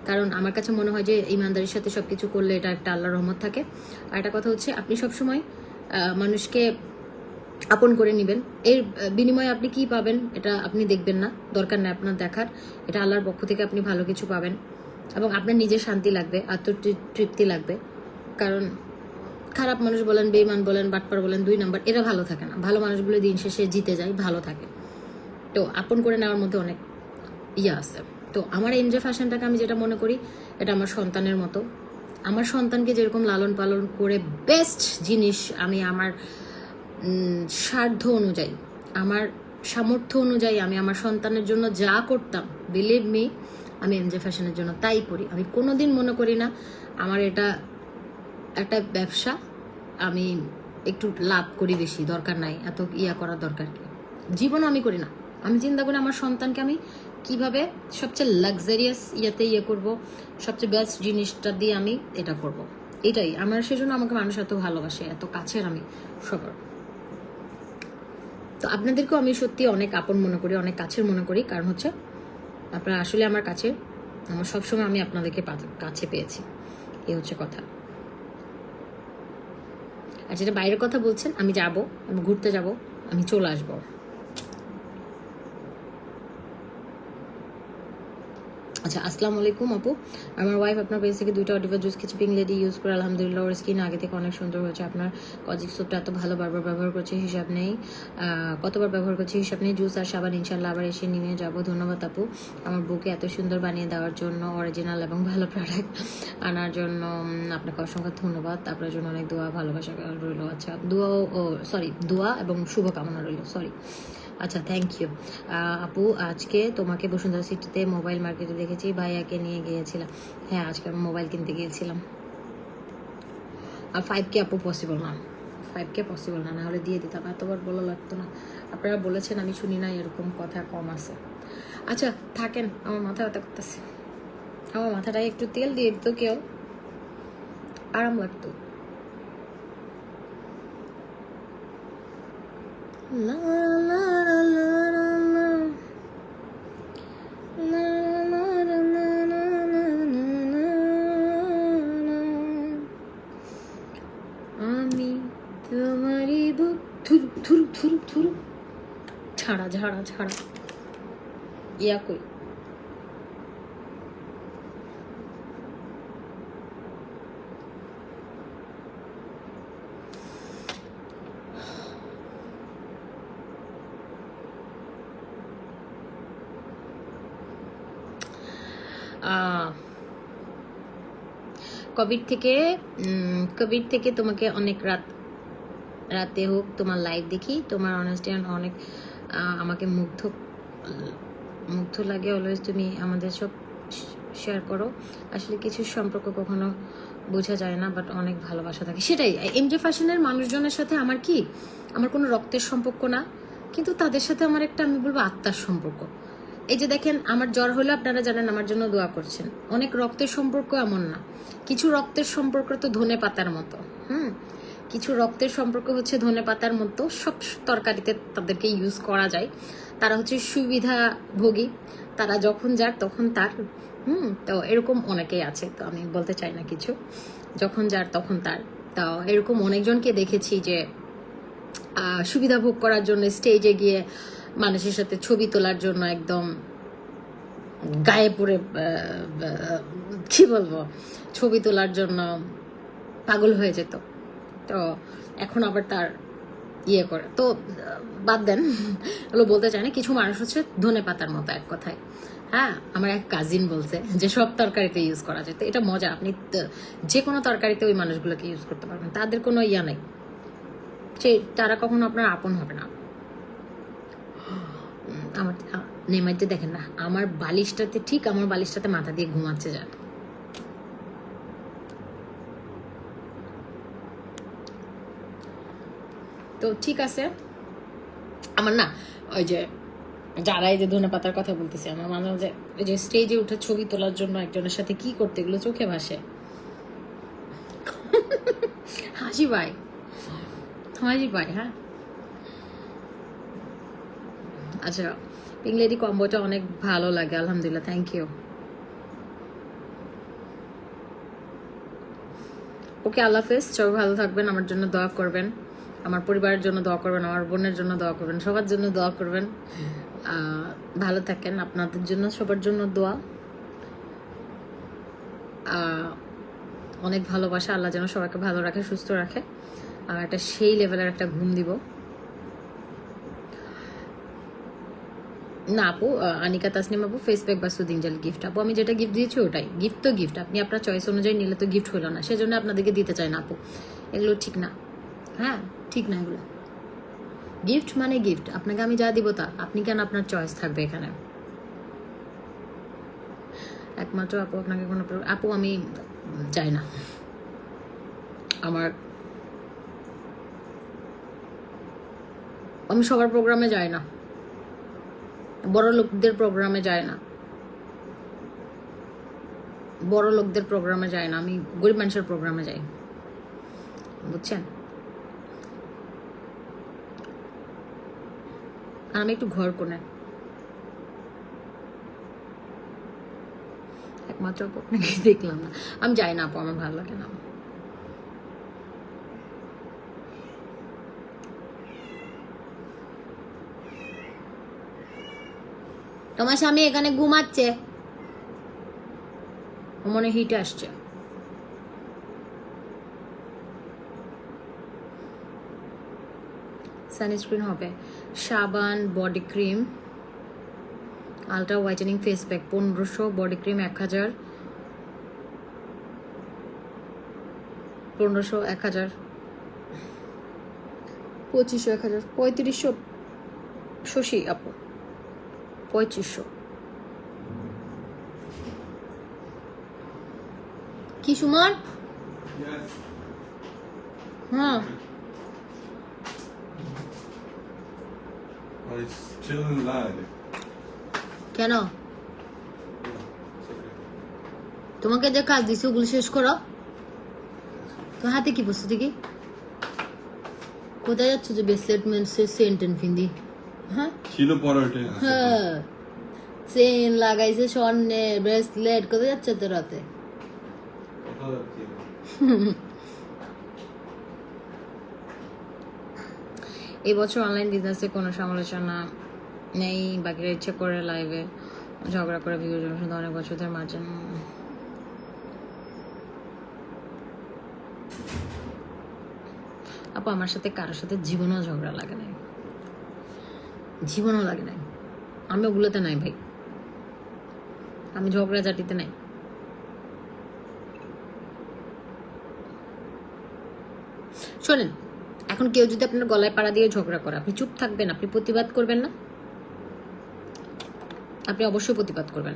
Speaker 1: কারণ আমার কাছে মনে হয় যে ইমানদারির সাথে সবকিছু করলে এটা একটা আল্লাহর রহমত থাকে। আর একটা কথা হচ্ছে, আপনি সবসময় মানুষকে আপন করে নেবেন, এর বিনিময়ে আপনি কি পাবেন এটা আপনি দেখবেন না, দরকার নেই আপনার দেখার। এটা আল্লাহর পক্ষ থেকে আপনি ভালো কিছু পাবেন এবং আপনার নিজের শান্তি লাগবে, আত্মতৃপ্তি লাগবে। কারণ খারাপ মানুষ বলেন, বেঈমান বলেন, বাটপার বলেন, 2 নাম্বার, এরা ভালো থাকে না। ভালো মানুষগুলো দিন শেষে জিতে যায়, ভালো থাকে। তো আপন করে নেওয়ার মধ্যে অনেক আছে। তো আমার এনজে ফ্যাশনটাকে আমি যেটা মনে করি, এটা আমার সন্তানের মতো। আমার সন্তানকে যেরকম লালন পালন করে বেস্ট জিনিস আমি আমার সাধ্য অনুযায়ী, আমার সামর্থ্য অনুযায়ী আমি আমার সন্তানের জন্য যা করতাম, বিলিভ মি, আমি এনজে ফ্যাশনের জন্য তাই করি। আমি কোনোদিন মনে করি না আমার এটা একটা ব্যবসা, আমি একটু লাভ করি বেশি, দরকার নাই এত করার দরকার কি। জীবনও আমি করি না। আমি চিন্তা করি আমার সন্তানকে আমি কিভাবে সবচেয়ে লাক্সারিয়াস করব, সবচেয়ে বেস্ট জিনিসটা দিয়ে আমি এটা করব। এটাই আমার, সেজন্য আমাকে মানুষ এত ভালোবাসে, এত কাছের আমি সবার। তো আপনাদেরকেও আমি সত্যি অনেক আপন মনে করি, অনেক কাছের মনে করি। কারণ হচ্ছে আপনারা আসলে আমার কাছে, আমার সবসময় আমি আপনাদেরকে কাছে পেয়েছি, এই হচ্ছে কথা। আর যেটা বাইরের কথা বলছেন, আমি যাব, আমি ঘুরতে যাব, আমি চলে আসবো। আচ্ছা, আসসালামু আলাইকুম আপু। আমার ওয়াইফ আপনার পেজ থেকে 2টা অডিভা জুস কিছু পিং লেডি ইউজ করে আলহামদুলিল্লাহ ওর স্কিন আগে থেকে অনেক সুন্দর হয়েছে। আপনার কজিক সোপটা এত ভালো, বারবার ব্যবহার করছে হিসাব নেই, কতবার ব্যবহার করছে হিসাব নেই। জুস আর সাবান ইনশাল্লাহ আবার এসে নিয়ে যাব। ধন্যবাদ আপু আমার বউকে এত সুন্দর বানিয়ে দেওয়ার জন্য, অরিজিনাল এবং ভালো প্রোডাক্ট আনার জন্য আপনাকে অসংখ্য ধন্যবাদ। আপনার জন্য অনেক দোয়া ভালোবাসা রইল। আচ্ছা, দোয়া এবং শুভকামনা রইল, সরি। আচ্ছা, থ্যাংক ইউ আপু। আজকে তোমাকে বসুন্ধরা সিটিতে মোবাইল মার্কেটে দেখেছি, ভাইয়াকে নিয়ে গিয়েছিলাম। হ্যাঁ, আজকে আমি মোবাইল কিনতে গিয়েছিলাম। আর 5K আপু পসিবল না, 5K পসিবল না, নাহলে দিয়ে দিতাম, এতবার বলা লাগতো না। আপনারা বলেছেন, আমি শুনি না এরকম কথা কম আছে। আচ্ছা থাকেন, আমার মাথা ব্যথা করতেছে, আমার মাথাটায় একটু তেল দিয়ে দিত কেউ, আরাম লাগতো। লা লা লা লা লা লা। লা লা লা লা লা লা লা লা। আমি তোমারই বুক থুরু থুরু থুরু থুরু ছাড়া ঝাড়া ছাড়া ইয়া কই। কোভিড থেকে তোমাকে অনেক রাতে হোক তোমার লাইভ দেখি, তোমার অনেস্টি অনেক আমাকে মুগ্ধ মুগ্ধ লাগে অলওয়েজ তুমি আমাদের সব শেয়ার করো। আসলে কিছু সম্পর্ক কখনো বোঝা যায় না, বাট অনেক ভালোবাসা থাকে। সেটাই এমজে ফ্যাশনের মানুষজনের সাথে আমার কি, আমার কোনো রক্তের সম্পর্ক না, কিন্তু তাদের সাথে আমার একটা, আমি বলবো, আত্মার সম্পর্ক। এই যে দেখেন, আমার জ্বর হলে আপনারা জানেন আমার জন্য দোয়া করছেন। অনেক রক্তের সম্পর্ক এমন না, কিছু রক্তের সম্পর্ক তো ধনে পাতার মতো। কিছু রক্তের সম্পর্ক হচ্ছে ধনে পাতার মতো, সব তরকারিতে তাদেরকে ইউজ করা যায়। তারা হচ্ছে সুবিধাভোগী, তারা যখন যার তখন তার। তো এরকম অনেকেই আছে, তো আমি বলতে চাই না কিছু, যখন যার তখন তার। তো এরকম অনেকজনকে দেখেছি যে সুবিধা ভোগ করার জন্য স্টেজে গিয়ে মানুষের সাথে ছবি তোলার জন্য একদম গায়ে পড়ে, কি বলবো, ছবি তোলার জন্য পাগল হয়ে যেত। তো এখন আবার তার ইয়ে করে, তো বাদ দেন, ওগুলো বলতে চাই না। কিছু মানুষ হচ্ছে ধনে পাতার মতো, এক কথায়। হ্যাঁ, আমার এক কাজিন বলছে যে সব তরকারিতে ইউজ করা যায়, তো এটা মজা। আপনি যে কোনো তরকারিতে ওই মানুষগুলোকে ইউজ করতে পারবেন, তাদের কোনো ইয়া নাই, তারা কখনো আপনার আপন হবে না। আমার নেমাইতে দেখেন না, আমার বালিশটাতে, ঠিক আমার বালিশটাতে মাথা দিয়ে ঘুমাচ্ছে যা। তো ঠিক আছে, আমার না ওই যে যারা এই যে ধনে পাতার কথা বলতেছে, আমার মাঝে মাঝে ওই যে স্টেজে উঠে ছবি তোলার জন্য একজনের সাথে কি করতে, এগুলো চোখে ভাসে। হাসি ভাই, হাসি ভাই। হ্যাঁ, আচ্ছা, পিঙ্ক লেডি কম্বোটা অনেক ভালো লাগে, আলহামদুলিল্লাহ, থ্যাংক ইউ। ওকে, আল্লাহ হাফেজ, সবাই ভালো থাকবেন, আমার জন্য দোয়া করবেন, আমার পরিবারের জন্য দোয়া করবেন, আমার বোনের জন্য দোয়া করবেন, সবার জন্য দোয়া করবেন। ভালো থাকেন, আপনাদের জন্য, সবার জন্য দোয়া। অনেক ভালোবাসা, আল্লাহ যেন সবাইকে ভালো রাখে, সুস্থ রাখে, আর একটা সেই লেভেলের একটা ঘুম দিব। না আপু, আনিকা তাসনিম আপু, ফেস প্যাক বা সুদিং জেল গিফট। আপু আমি যেটা গিফট দিয়েছি ওটাই গিফট, তো গিফট আপনি আপনার চয়েস অনুযায়ী নিলে তো গিফট হলো না, সেজন্য আপনাদেরকে দিতে চাই না আপু, এগুলো ঠিক না। হ্যাঁ, ঠিক না, এগুলো গিফট মানে গিফট, আপনাকে আমি যা দিব তা, আপনি কেন আপনার চয়েস থাকবে এখানে। একমাত্র আপু আপনাকে কোনো, আপু আমি যাই না, আমি সবার প্রোগ্রামে যাই না, বড় লোকদের প্রোগ্রামে যায় না, বড় লোকদের প্রোগ্রামে যায় না, আমি গরিব মানুষের প্রোগ্রামে যাই, বুঝছেন। আর আমি একটু ঘর কোনে, একমাত্র আপু আপনাকে দেখলাম না, আমি যাই না আপু, আমার ভালো লাগে না। তোমার স্বামী এখানে ঘুমাচ্ছে, মনে হিট আসছে। সানস্ক্রিন হবে, সাবান, body cream, ultra whitening face pack 1500, body cream 1000, 1500, 1000, 2500, 1000, 3500 Shashi আপু, 3500। কি সুমন? হ্যাঁ,
Speaker 2: It's still live.
Speaker 1: কেন? তোমাকে যে কাজ দিছে ওগুলো শেষ করো। তো হাতে কি বসে দেখি, কোথায় যাচ্ছ যে ব্রেসলেট সেন্টেন ফিন্দি? হ্যাঁ,
Speaker 2: ছিল পরোটে।
Speaker 1: হ্যাঁ, চেন লাগাইছে, স্বর্ণের ব্রেসলেট, কোথায় যাচ্ছে তো রাতে? এই বছর অনলাইন বিজনেসে কোনো সমালোচনা নেই, বাকিরা ইচ্ছে করে লাইভে ঝগড়া করে ভিউ জন্য অনেক বছর ধরে মার্জিন। আপু আমার সাথে কারোর সাথে জীবনেও ঝগড়া লাগে নাই, জীবনও লাগে নাই, আমি ওগুলোতে নাই ভাই, আমি ঝগড়া জাটিতে নাই। শোনেন, এখন কেউ যদি আপনার গলায় পাড়া দিয়ে ঝগড়া করে, আপনি চুপ থাকবেন? আপনি প্রতিবাদ করবেন না? আপনি অবশ্যই প্রতিবাদ করবেন।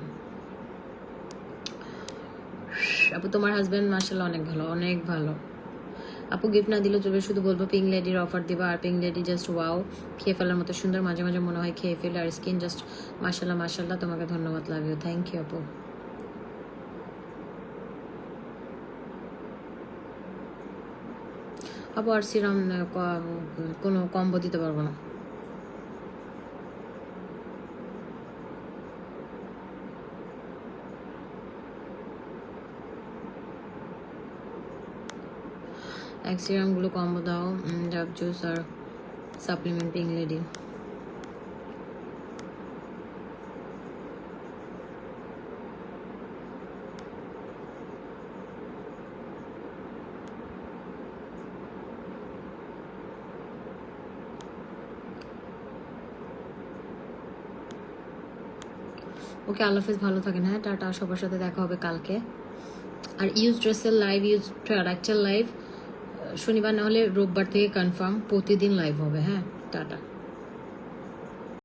Speaker 1: আপু তোমার হাজবেন্ড মাশাআল্লাহ অনেক ভালো, অনেক ভালো। আপু গিফট না দিলেও চলবে, শুধু বলবো পিঙ্ক লেডির অফার দিবা। আর পিঙ্ক লেডি জাস্ট ওয়াও, খেয়ে ফেলার মতো সুন্দর, মাঝে মাঝে মনে হয় খেয়ে ফেলে। আর স্কিন জাস্ট মাশাআল্লাহ মাশাআল্লাহ, তোমাকে ধন্যবাদ, লাভ ইউ, থ্যাংক ইউ আপু। আপু আর সিরাম কোনো কম্বো দিতে পারবো না। এক সিরামগুলো কম্বো দাও, ডাব জুস আর সাপ্লিমেন্ট পিঙ্ক লেডি। ওকে, আল্লাহ হাফেজ, ভালো থাকেন। হ্যাঁ, টাটা, সবার সাথে দেখা হবে কালকে। আর ইউজ ড্রেসের লাইভ, ইউজ প্রোডাক্টের লাইভ শনিবার না হলে রোববার থেকে কনফার্ম প্রতিদিন লাইভ হবে। হ্যাঁ, টাটা।